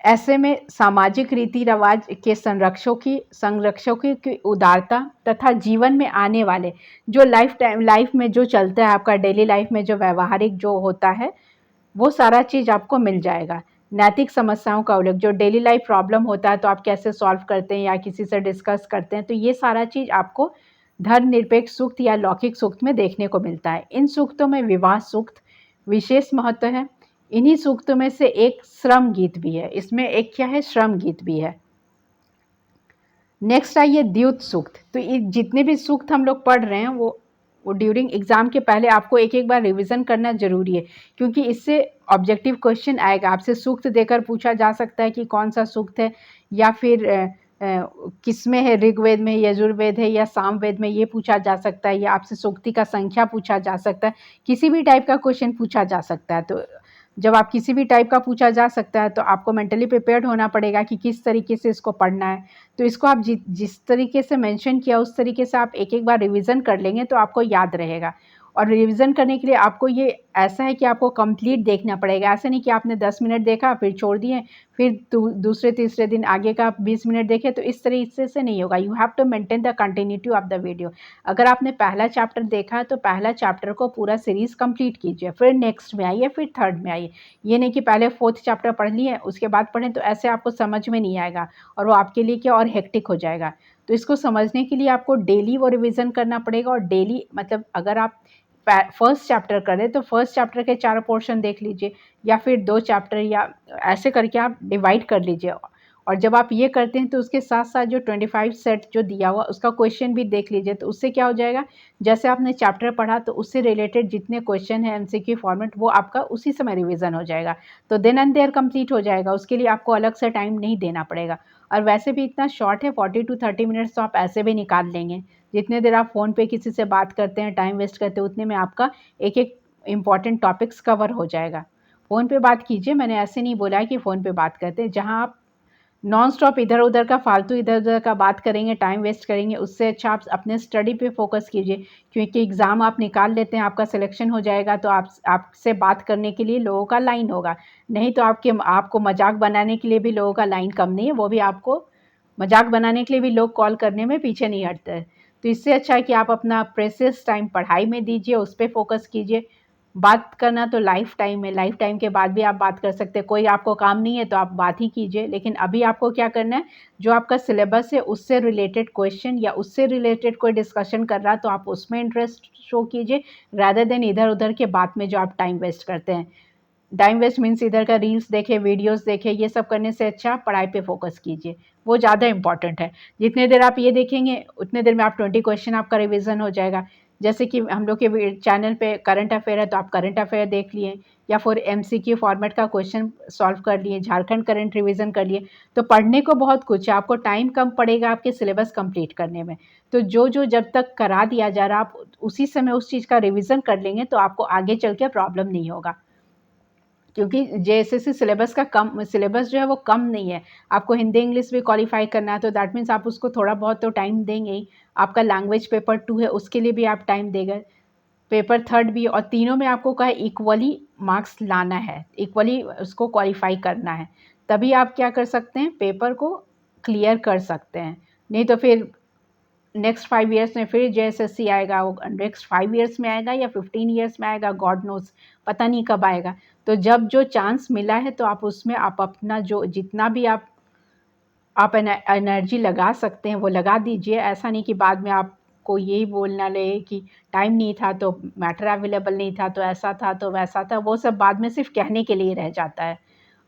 ऐसे में सामाजिक रीति रिवाज के संरक्षकों की उदारता तथा जीवन में आने वाले जो लाइफ में जो चलता है, आपका डेली लाइफ में जो व्यवहारिक जो होता है वो सारा चीज़ आपको मिल जाएगा। नैतिक समस्याओं का उल्लेख, जो डेली लाइफ प्रॉब्लम होता है तो आप कैसे सॉल्व करते हैं या किसी से डिस्कस करते हैं, तो ये सारा चीज़ आपको धर्मनिरपेक्ष सूक्त या लौकिक सूक्त में देखने को मिलता है। इन सूक्तों में विवाह सूक्त विशेष महत्व है। इन्हीं सूक्तों में से एक श्रम गीत भी है। इसमें एक क्या है? श्रम गीत भी है। नेक्स्ट आइए द्युत सूक्त। तो ये जितने भी सूक्त हम लोग पढ़ रहे हैं वो ड्यूरिंग एग्जाम के पहले आपको एक एक बार रिवीजन करना जरूरी है, क्योंकि इससे ऑब्जेक्टिव क्वेश्चन आएगा। आपसे सूक्त देकर पूछा जा सकता है कि कौन सा सूक्त है, या फिर किस में है, ऋग्वेद में, यजुर्वेद है या सामवेद में, ये पूछा जा सकता है, या आपसे सूक्ति का संख्या पूछा जा सकता है। किसी भी टाइप का क्वेश्चन पूछा जा सकता है। तो जब आप किसी भी टाइप का पूछा जा सकता है तो आपको मेंटली प्रिपेयर्ड होना पड़ेगा कि किस तरीके से इसको पढ़ना है। तो इसको आप जिस तरीके से मेंशन किया उस तरीके से आप एक एक बार रिवीजन कर लेंगे तो आपको याद रहेगा। और रिवीजन करने के लिए आपको ये ऐसा है कि आपको कंप्लीट देखना पड़ेगा। ऐसा नहीं कि आपने 10 मिनट देखा फिर छोड़ दिए, फिर दूसरे तीसरे दिन आगे का 20 मिनट देखे, तो इस तरीके से नहीं होगा। You have to maintain the continuity of the video. अगर आपने पहला चैप्टर देखा तो पहला चैप्टर को पूरा सीरीज कंप्लीट कीजिए, फिर नेक्स्ट में आइए, फिर थर्ड में आइए। ये नहीं कि पहले 4th चैप्टर पढ़ लिए उसके बाद पढ़ें, तो ऐसे आपको समझ में नहीं आएगा और वो आपके लिए क्या और हेक्टिक हो जाएगा। तो इसको समझने के लिए आपको डेली वो रिविज़न करना पड़ेगा। और डेली मतलब अगर आप फर्स्ट चैप्टर करें तो फर्स्ट चैप्टर के 4 पोर्शन देख लीजिए, या फिर 2 चैप्टर, या ऐसे करके आप डिवाइड कर लीजिए। और जब आप ये करते हैं तो उसके साथ साथ जो 25 सेट जो दिया हुआ उसका क्वेश्चन भी देख लीजिए। तो उससे क्या हो जाएगा, जैसे आपने चैप्टर पढ़ा तो उससे रिलेटेड जितने क्वेश्चन है एमसीक्यू फॉर्मेट, वो आपका उसी समय रिवीजन हो जाएगा। तो देन एंड देयर कंप्लीट हो जाएगा, उसके लिए आपको अलग से टाइम नहीं देना पड़ेगा। और वैसे भी इतना शॉर्ट है, 40 to 30 मिनट्स तो आप ऐसे भी निकाल लेंगे। जितने देर आप फ़ोन पे किसी से बात करते हैं, टाइम वेस्ट करते हैं, उतने में आपका एक एक इम्पॉर्टेंट टॉपिक्स कवर हो जाएगा। फ़ोन पे बात कीजिए, मैंने ऐसे नहीं बोला है कि फ़ोन पे बात करते हैं। जहाँ आप नॉन स्टॉप इधर उधर का फालतू इधर उधर का बात करेंगे, टाइम वेस्ट करेंगे, उससे अच्छा आप अपने स्टडी पे फोकस कीजिए। क्योंकि एग्ज़ाम आप निकाल लेते हैं, आपका सिलेक्शन हो जाएगा तो आपसे बात करने के लिए लोगों का लाइन होगा। नहीं तो आपको मजाक बनाने के लिए भी लोगों का लाइन कम नहीं है, वो भी आपको मजाक बनाने के लिए भी लोग कॉल करने में पीछे नहीं हटते हैं। तो इससे अच्छा है कि आप अपना प्रेशियस टाइम पढ़ाई में दीजिए, उस पर फोकस कीजिए। बात करना तो लाइफ टाइम है, लाइफ टाइम के बाद भी आप बात कर सकते हैं। कोई आपको काम नहीं है तो आप बात ही कीजिए, लेकिन अभी आपको क्या करना है, जो आपका सिलेबस है उससे रिलेटेड क्वेश्चन या उससे रिलेटेड कोई डिस्कशन कर रहा है तो आप उसमें इंटरेस्ट शो कीजिए, रादर देन इधर उधर के बात में जो आप टाइम वेस्ट करते हैं। टाइम वेस्ट मीन्स इधर का रील्स देखे, वीडियोस देखे, ये सब करने से अच्छा पढ़ाई पे फोकस कीजिए, वो ज़्यादा इंपॉर्टेंट है। जितने देर आप ये देखेंगे उतने देर में आप 20 क्वेश्चन आपका रिवीजन हो जाएगा। जैसे कि हम लोग के चैनल पे करंट अफेयर है तो आप करंट अफेयर देख लिए, या फिर एमसीक्यू फॉर्मेट का क्वेश्चन सॉल्व कर लिए, झारखंड करंट रिवीजन कर लिए। तो पढ़ने को बहुत कुछ है, आपको टाइम कम पड़ेगा आपके सिलेबस कंप्लीट करने में। तो जो जब तक करा दिया जा रहा, आप उसी समय उस चीज़ का रिविज़न कर लेंगे तो आपको आगे चल के प्रॉब्लम नहीं होगा। क्योंकि जेएसएससी सिलेबस का कम सिलेबस जो है वो कम नहीं है। आपको हिंदी इंग्लिश भी क्वालिफाई करना है तो दैट मीन्स आप उसको थोड़ा बहुत तो टाइम देंगे ही। आपका लैंग्वेज पेपर 2 है, उसके लिए भी आप टाइम देंगे। पेपर 3 भी, और तीनों में आपको क्या है, इक्वली मार्क्स लाना है, इक्वली उसको क्वालिफाई करना है। तभी आप क्या कर सकते हैं, पेपर को क्लियर कर सकते हैं। नहीं तो फिर नेक्स्ट 5 ईयर्स में फिर जेएसएससी आएगा, वो नेक्स्ट 5 ईयर्स में आएगा या 15 ईयर्स में आएगा, गॉड नोज़, पता नहीं कब आएगा। तो जब जो चांस मिला है तो आप उसमें आप अपना जो जितना भी आप एनर्जी लगा सकते हैं वो लगा दीजिए। ऐसा नहीं कि बाद में आपको यही बोलना लगे कि टाइम नहीं था तो मैटर अवेलेबल नहीं था तो ऐसा था तो वैसा था, वो सब बाद में सिर्फ कहने के लिए रह जाता है।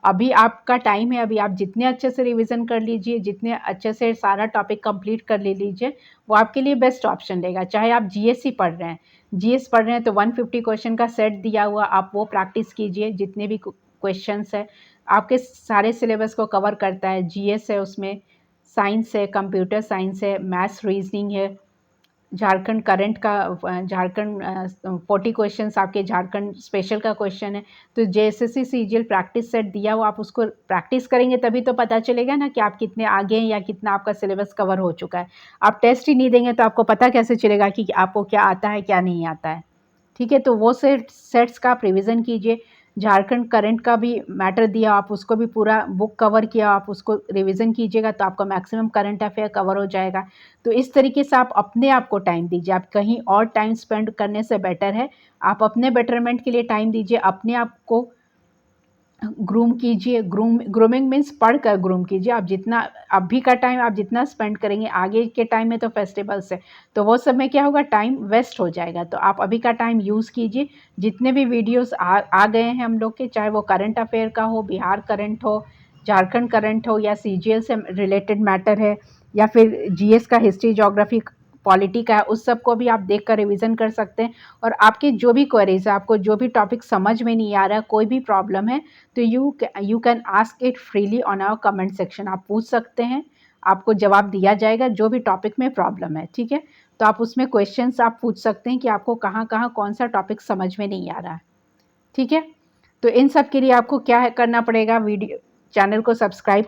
अभी आपका टाइम है, अभी आप जितने अच्छे से रिवीजन कर लीजिए, जितने अच्छे से सारा टॉपिक कंप्लीट कर ले लीजिए, वो आपके लिए बेस्ट ऑप्शन रहेगा। चाहे आप जीएस ही पढ़ रहे हैं, जीएस पढ़ रहे हैं तो 150 क्वेश्चन का सेट दिया हुआ, आप वो प्रैक्टिस कीजिए। जितने भी क्वेश्चंस है आपके सारे सिलेबस को कवर करता है। जीएस है, उसमें साइंस है, कंप्यूटर साइंस है, मैथ्स, रीजनिंग है, झारखंड करंट का झारखंड 40 क्वेश्चंस आपके झारखंड स्पेशल का क्वेश्चन है। तो जेएसएससी सीजीएल प्रैक्टिस सेट दिया हो, आप उसको प्रैक्टिस करेंगे तभी तो पता चलेगा ना कि आप कितने आगे हैं या कितना आपका सिलेबस कवर हो चुका है। आप टेस्ट ही नहीं देंगे तो आपको पता कैसे चलेगा कि आपको क्या आता है क्या नहीं आता है। ठीक है, तो वो सेट्स का आप रिवीजन कीजिए। झारखंड करंट का भी मैटर दिया, आप उसको भी पूरा बुक कवर किया, आप उसको रिवीजन कीजिएगा तो आपका मैक्सिमम करंट अफेयर कवर हो जाएगा। तो इस तरीके से आप अपने आप को टाइम दीजिए, आप कहीं और टाइम स्पेंड करने से बेटर है आप अपने बेटरमेंट के लिए टाइम दीजिए। अपने आप को ग्रूम कीजिए, ग्रूमिंग मीन्स पढ़कर ग्रूम कीजिए। आप जितना अभी का टाइम आप जितना स्पेंड करेंगे, आगे के टाइम में तो फेस्टिवल्स है तो वो सब में क्या होगा, टाइम वेस्ट हो जाएगा। तो आप अभी का टाइम यूज़ कीजिए। जितने भी वीडियोस आ गए हैं हम लोग के, चाहे वो करंट अफेयर का हो, बिहार करंट हो, झारखंड करंट हो, या सीजीएल से रिलेटेड मैटर है, या फिर जीएस का, हिस्ट्री, ज्योग्राफी, पॉलिटी का है, उस सब को भी आप देख कर रिविज़न कर सकते हैं। और आपकी जो भी क्वेरीज है, आपको जो भी टॉपिक समझ में नहीं आ रहा है, कोई भी प्रॉब्लम है, तो you can ask it freely on our comment section. आप पूछ सकते हैं, आपको जवाब दिया जाएगा जो भी टॉपिक में प्रॉब्लम है। ठीक है, तो आप उसमें क्वेश्चंस आप पूछ सकते हैं कि आपको कहाँ कहाँ कौन सा टॉपिक समझ में नहीं आ रहा है। ठीक है, तो इन सब के लिए आपको क्या करना पड़ेगा, वीडियो चैनल को सब्सक्राइब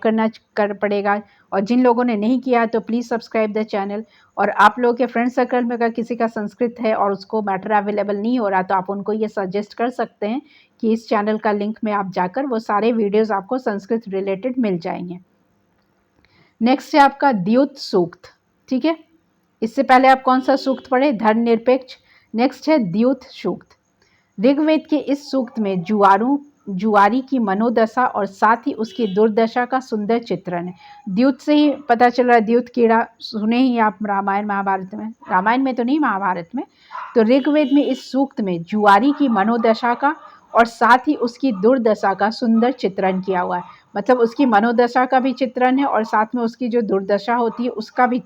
कर पड़ेगा। और जिन लोगों ने नहीं किया तो प्लीज़ सब्सक्राइब द चैनल। और आप लोगों के फ्रेंड सर्कल में अगर किसी का संस्कृत है और उसको मैटर अवेलेबल नहीं हो रहा तो आप उनको ये सजेस्ट कर सकते हैं कि इस चैनल का लिंक में आप जाकर वो सारे वीडियोस आपको संस्कृत रिलेटेड मिल जाएंगे। नेक्स्ट है आपका द्युत सूक्त। ठीक है, इससे पहले आप कौन सा सूक्त पढ़े, धर्मनिरपेक्ष। नेक्स्ट है द्युत सूक्त। ऋग्वेद के इस सूक्त में जुआरों जुआरी की मनोदशा और साथ ही उसकी दुर्दशा का सुंदर चित्रण है। द्यूत से ही पता चल रहा है, द्यूत कीड़ा सुने ही आप रामायण महाभारत में, रामायण में तो नहीं महाभारत में। तो ऋग्वेद में इस सूक्त में जुआरी की मनोदशा का और साथ ही उसकी दुर्दशा का सुंदर चित्रण किया हुआ है। मतलब उसकी मनोदशा का भी चित्रण है और साथ में उसकी जो दुर्दशा होती है उसका भी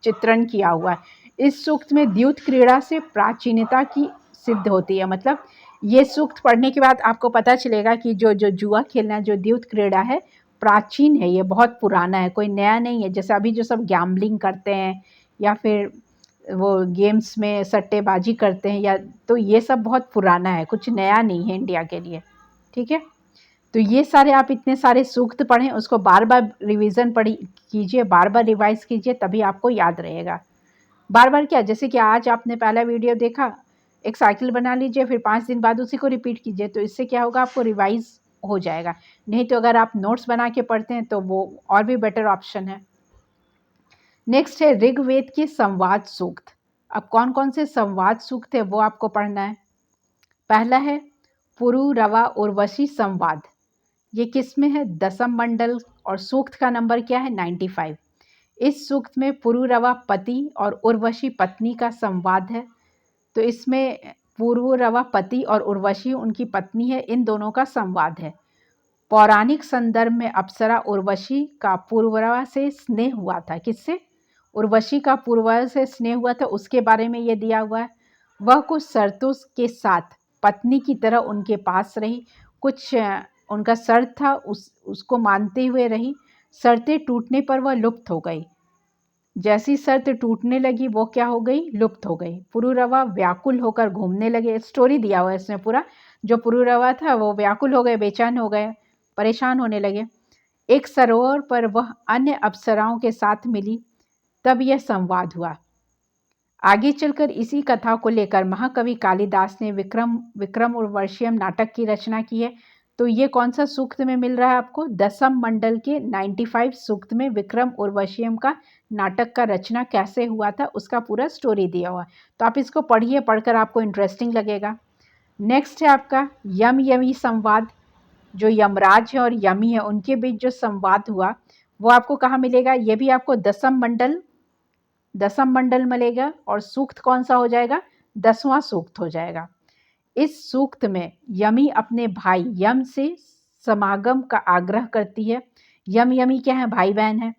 चित्रण किया हुआ है। इस सूक्त में द्यूत क्रीड़ा से प्राचीनता की सिद्ध होती है। मतलब ये सूक्त पढ़ने के बाद आपको पता चलेगा कि जो जो जुआ खेलना, जो द्यूत क्रीड़ा है, प्राचीन है, ये बहुत पुराना है, कोई नया नहीं है। जैसे अभी जो सब गैम्बलिंग करते हैं या फिर वो गेम्स में सट्टेबाजी करते हैं, या तो ये सब बहुत पुराना है, कुछ नया नहीं है इंडिया के लिए। ठीक है, तो ये सारे आप इतने सारे सूक्त पढ़ें, उसको बार बार रिवीजन पढ़ी कीजिए, बार बार रिवाइज कीजिए, तभी आपको याद रहेगा। बार बार क्या, जैसे कि आज आपने पहला वीडियो देखा, एक साइकिल बना लीजिए, फिर 5 दिन बाद उसी को रिपीट कीजिए, तो इससे क्या होगा, आपको रिवाइज हो जाएगा। नहीं तो अगर आप नोट्स बना के पढ़ते हैं तो वो और भी बेटर ऑप्शन है। नेक्स्ट है ऋग्वेद के संवाद सूक्त। अब कौन कौन से संवाद सूक्त है वो आपको पढ़ना है। पहला है पुरुरवा उर्वशी संवाद। ये किस में है, दसम मंडल, और सूक्त का नंबर क्या है, 95। इस सूक्त में पुरुरवा पति और उर्वशी पत्नी का संवाद है। तो इसमें पुरुरवा पति और उर्वशी उनकी पत्नी है, इन दोनों का संवाद है। पौराणिक संदर्भ में अप्सरा उर्वशी का पुरुरवा से स्नेह हुआ था। किससे, उर्वशी का पुरुरवा से स्नेह हुआ था, उसके बारे में ये दिया हुआ है। वह कुछ शर्तों के साथ पत्नी की तरह उनके पास रही, कुछ उनका शर्त था, उसको मानते हुए रही। शर्तें टूटने पर वह लुप्त हो गई। जैसी शर्त टूटने लगी वो क्या हो गई, लुप्त हो गई। पुरुरवा व्याकुल होकर घूमने लगे। स्टोरी दिया हुआ है इसमें पूरा। जो पुरुरवा था वो व्याकुल हो गए, बेचैन हो गए, परेशान होने लगे। एक सरोवर पर वह अन्य अप्सराओं के साथ मिली, तब यह संवाद हुआ। आगे चलकर इसी कथा को लेकर महाकवि कालिदास ने विक्रम उर्वशीयम नाटक की रचना की है। तो ये कौन सा सूक्त में मिल रहा है आपको, दसम मंडल के 95 सूक्त में विक्रम उर्वशीयम का नाटक का रचना कैसे हुआ था उसका पूरा स्टोरी दिया हुआ। तो आप इसको पढ़िए, पढ़कर आपको इंटरेस्टिंग लगेगा। नेक्स्ट है आपका यम यमी संवाद। जो यमराज है और यमी है उनके बीच जो संवाद हुआ वो आपको कहाँ मिलेगा, ये भी आपको दसम मंडल मिलेगा। और सूक्त कौन सा हो जाएगा, 10वां सूक्त हो जाएगा। इस सूक्त में यमी अपने भाई यम से समागम का आग्रह करती है। यम यमी क्या है, भाई बहन है,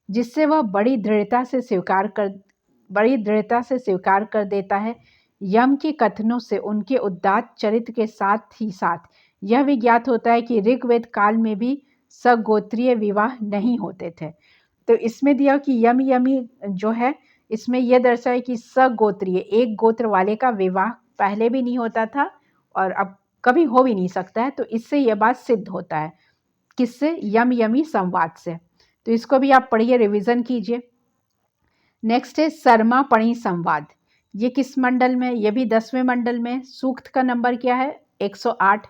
जिससे वह बड़ी दृढ़ता से स्वीकार कर देता है। यम के कथनों से उनके उदात्त चरित्र के साथ ही साथ यह भी ज्ञात होता है कि ऋग्वेद काल में भी सगोत्रीय विवाह नहीं होते थे। तो इसमें दिया कि यम यमी जो है, इसमें यह दर्शाए कि सगोत्रीय, एक गोत्र वाले का विवाह पहले भी नहीं होता था और अब कभी हो भी नहीं सकता है। तो इससे यह बात सिद्ध होता है, किससे, यम यमी संवाद से। तो इसको भी आप पढ़िए, रिवीजन कीजिए। नेक्स्ट है शर्मा पणी संवाद। ये किस मंडल में, ये भी 10वें मंडल में। सूक्त का नंबर क्या है, 108।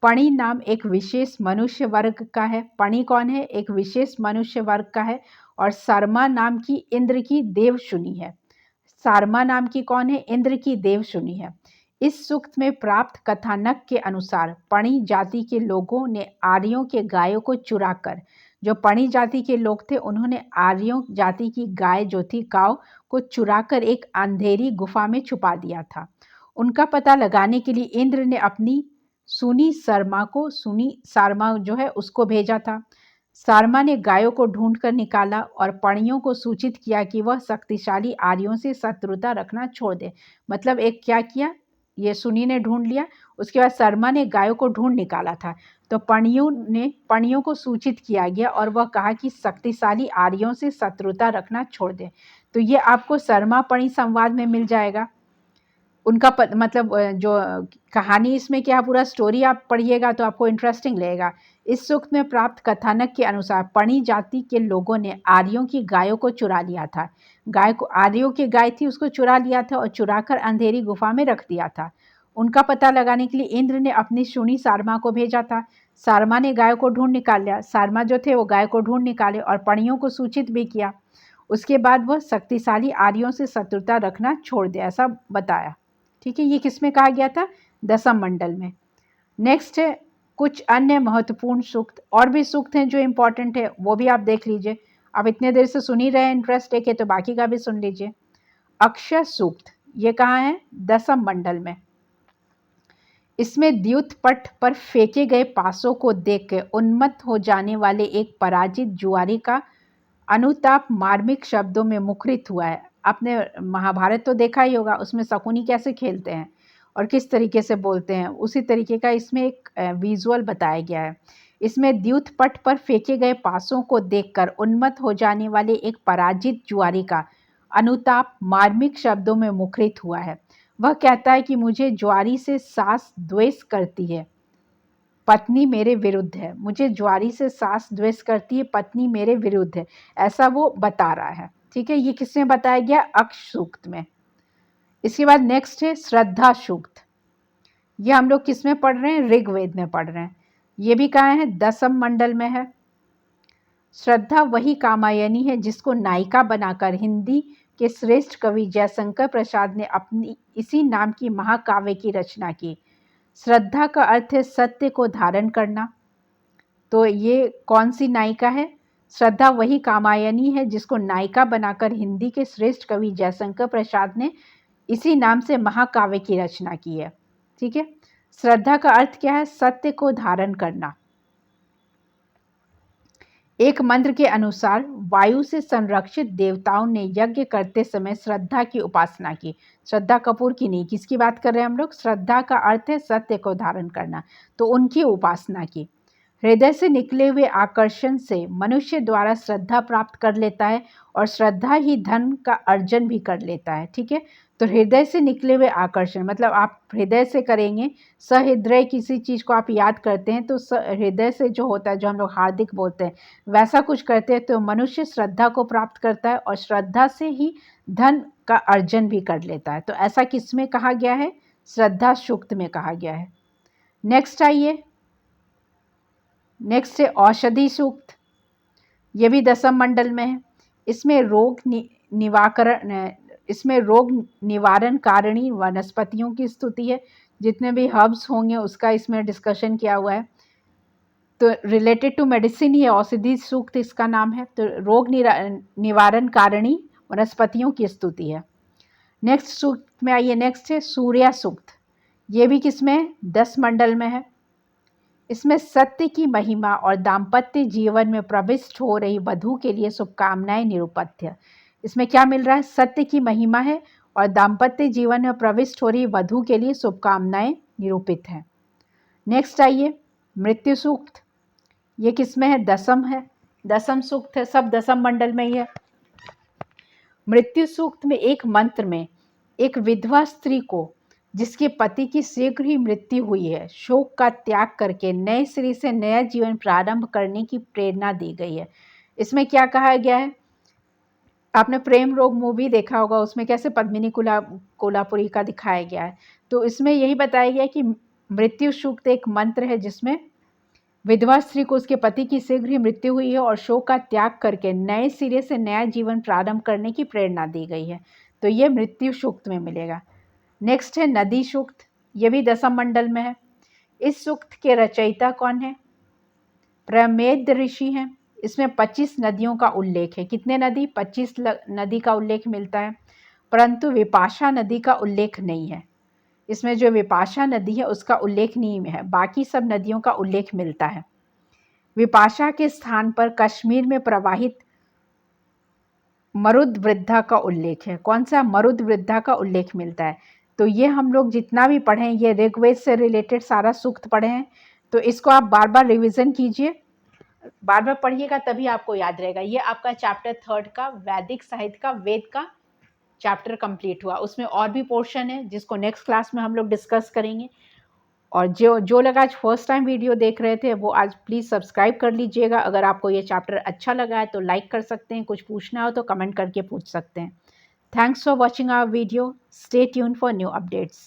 पणी नाम एक विशेष मनुष्य वर्ग का है। पणी कौन है, एक विशेष मनुष्य वर्ग का है। और शर्मा नाम की इंद्र की देवशुनी है। शर्मा नाम की कौन है, इंद्र की देवशुनी है। इस सूक्त में प्राप्त कथानक के अनुसार पणी जाति के लोगों ने आर्यों के गायों को चुराकर, जो पणी जाति के लोग थे उन्होंने आर्यों जाति की गाय जो थी, काव को चुराकर एक अंधेरी गुफा में छुपा दिया था। उनका पता लगाने के लिए इंद्र ने अपनी सुनी सारमा जो है उसको भेजा था। सारमा ने गायों को ढूंढकर निकाला और पणियों को सूचित किया कि वह शक्तिशाली आर्यों से शत्रुता रखना छोड़ दे। मतलब एक क्या किया, ये सुनी ने ढूंढ लिया, उसके बाद शर्मा ने गायों को ढूंढ निकाला था। तो पणियों को सूचित किया गया और वह कहा कि शक्तिशाली आर्यों से शत्रुता रखना छोड़ दे। तो ये आपको शर्मा पणी संवाद में मिल जाएगा। उनका मतलब जो कहानी इसमें क्या, पूरा स्टोरी आप पढ़िएगा तो आपको इंटरेस्टिंग लगेगा। इस सूक्त में प्राप्त कथानक के अनुसार पणी जाति के लोगों ने आर्यों की गायों को चुरा लिया था। गाय को, आर्यों की गाय थी, उसको चुरा लिया था और चुराकर अंधेरी गुफा में रख दिया था। उनका पता लगाने के लिए इंद्र ने अपनी शुनी सारमा को भेजा था। सारमा ने गायों को ढूंढ निकाल लिया। सारमा जो थे वो गाय को ढूंढ निकाले और पणियों को सूचित भी किया। उसके बाद वह शक्तिशाली आर्यों से शत्रुता रखना छोड़ दे, ऐसा बताया। ठीक है, ये किस में कहा गया था, दसम मंडल में। नेक्स्ट है कुछ अन्य महत्वपूर्ण सूक्त, और भी सूक्त हैं जो इम्पोर्टेंट है, वो भी आप देख लीजिए। आप इतने देर से सुन ही रहे हैं इंटरेस्ट लेके, तो बाकी का भी सुन लीजिए। अक्षय सूक्त, ये कहाँ है? दसम मंडल में। इसमें द्यूत पट पर फेंके गए पासों को देखकर उन्मत्त हो जाने वाले एक पराजित जुआरी का अनुताप मार्मिक शब्दों में मुखरित हुआ है। आपने महाभारत तो देखा ही होगा, उसमें शकुनी कैसे खेलते हैं और किस तरीके से बोलते हैं, उसी तरीके का इसमें एक विजुअल बताया गया है। इसमें द्यूत पट पर फेंके गए पासों को देखकर उन्मत्त हो जाने वाले एक पराजित जुआरी का अनुताप मार्मिक शब्दों में मुखरित हुआ है। वह कहता है कि मुझे ज्वारी से सास द्वेष करती है, पत्नी मेरे विरुद्ध है। मुझे ज्वारी से सास द्वेष करती है, पत्नी मेरे विरुद्ध है, ऐसा वो बता रहा है। ठीक है, ये किसमें बताया गया? अक्ष सूक्त में। इसके बाद नेक्स्ट है श्रद्धा सूक्त। ये हम लोग किस में पढ़ रहे हैं? ऋग्वेद में पढ़ रहे हैं। ये भी कहाँ है? दसम मंडल में है। श्रद्धा वही कामायनी है जिसको नायिका बनाकर हिंदी के श्रेष्ठ कवि जयशंकर प्रसाद ने अपनी इसी नाम की महाकाव्य की रचना की। श्रद्धा का अर्थ है सत्य को धारण करना। तो ये कौन सी नायिका है? श्रद्धा वही कामायनी है जिसको नायिका बनाकर हिंदी के श्रेष्ठ कवि जयशंकर प्रसाद ने इसी नाम से महाकाव्य की रचना की है। ठीक है, श्रद्धा का अर्थ क्या है? सत्य को धारण करना। एक मंत्र के अनुसार वायु से संरक्षित देवताओं ने यज्ञ करते समय श्रद्धा की उपासना की। श्रद्धा कपूर की नहीं, किसकी बात कर रहे हैं हम लोग? श्रद्धा का अर्थ है सत्य को धारण करना, तो उनकी उपासना की। हृदय से निकले हुए आकर्षण से मनुष्य द्वारा श्रद्धा प्राप्त कर लेता है और श्रद्धा ही धन का अर्जन भी कर लेता है। ठीक है, तो हृदय से निकले हुए आकर्षण मतलब आप हृदय से करेंगे, सहृदय किसी चीज़ को आप याद करते हैं तो हृदय से जो होता है, जो हम लोग हार्दिक बोलते हैं, वैसा कुछ करते हैं तो मनुष्य श्रद्धा को प्राप्त करता है और श्रद्धा से ही धन का अर्जन भी कर लेता है। तो ऐसा किसमें कहा गया है? श्रद्धा सूक्त में कहा गया है। नेक्स्ट आइए, नेक्स्ट है औषधि सूक्त। ये भी दसम मंडल में है। इसमें रोग निवारण कारिणी वनस्पतियों की स्तुति है। जितने भी हर्ब्स होंगे उसका इसमें डिस्कशन किया हुआ है, तो रिलेटेड टू मेडिसिन ही औषधि सूक्त इसका नाम है। तो रोग निवारण कारिणी वनस्पतियों की स्तुति है। नेक्स्ट सूक्त में आइए, नेक्स्ट है सूर्या सूक्त। ये भी किसमें? 10 मंडल में है। इसमें सत्य की महिमा और दाम्पत्य जीवन में प्रविष्ट हो रही वधू के लिए शुभकामनाएं निरूपित है। इसमें क्या मिल रहा है? सत्य की महिमा है और दाम्पत्य जीवन में प्रविष्ट हो रही वधू के लिए शुभकामनाएं निरूपित हैं। नेक्स्ट आइए, मृत्यु सूक्त। ये किसमें है? दसम है, दसम सूक्त है, सब दसम मंडल में ही है। मृत्यु सूक्त में एक मंत्र में एक विधवा स्त्री को जिसके पति की शीघ्र ही मृत्यु हुई है, शोक का त्याग करके नए सिरे से नया जीवन प्रारंभ करने की प्रेरणा दी गई है। इसमें क्या कहा गया है? आपने प्रेम रोग मूवी देखा होगा, उसमें कैसे पद्मिनी कोल्हापुरी का दिखाया गया है। तो इसमें यही बताया गया कि मृत्यु सूक्त एक मंत्र है जिसमें विधवा स्त्री को उसके पति की शीघ्र ही मृत्यु हुई है और शोक का त्याग करके नए सिरे से नया जीवन प्रारंभ करने की प्रेरणा दी गई है। तो ये मृत्यु सूक्त में मिलेगा। नेक्स्ट है नदी सूक्त। ये भी दसम मंडल में है। इस सूक्त के रचयिता कौन है? प्रमेद ऋषि हैं। इसमें 25 नदियों का उल्लेख है। कितने नदी? 25 नदी का उल्लेख मिलता है, परंतु विपाशा नदी का उल्लेख नहीं है। इसमें जो विपाशा नदी है उसका उल्लेख नहीं है, बाकी सब नदियों का उल्लेख मिलता है। विपाशा के स्थान पर कश्मीर में प्रवाहित मरुद वृद्धा का उल्लेख है। कौन सा? मरुद वृद्धा का उल्लेख मिलता है। तो ये हम लोग जितना भी पढ़े, ये ऋग्वेद से रिलेटेड सारा सूक्त पढ़े हैं, तो इसको आप बार बार रिवीजन कीजिए, बार बार पढ़िएगा, तभी आपको याद रहेगा। ये आपका चैप्टर 3 का वैदिक साहित्य का वेद का चैप्टर कंप्लीट हुआ। उसमें और भी पोर्शन है जिसको नेक्स्ट क्लास में हम लोग डिस्कस करेंगे। और जो लोग आज फर्स्ट टाइम वीडियो देख रहे थे वो आज प्लीज़ सब्सक्राइब कर लीजिएगा। अगर आपको ये चैप्टर अच्छा लगा है तो लाइक कर सकते हैं, कुछ पूछना हो तो कमेंट करके पूछ सकते हैं। Thanks for watching our video. Stay tuned for new updates.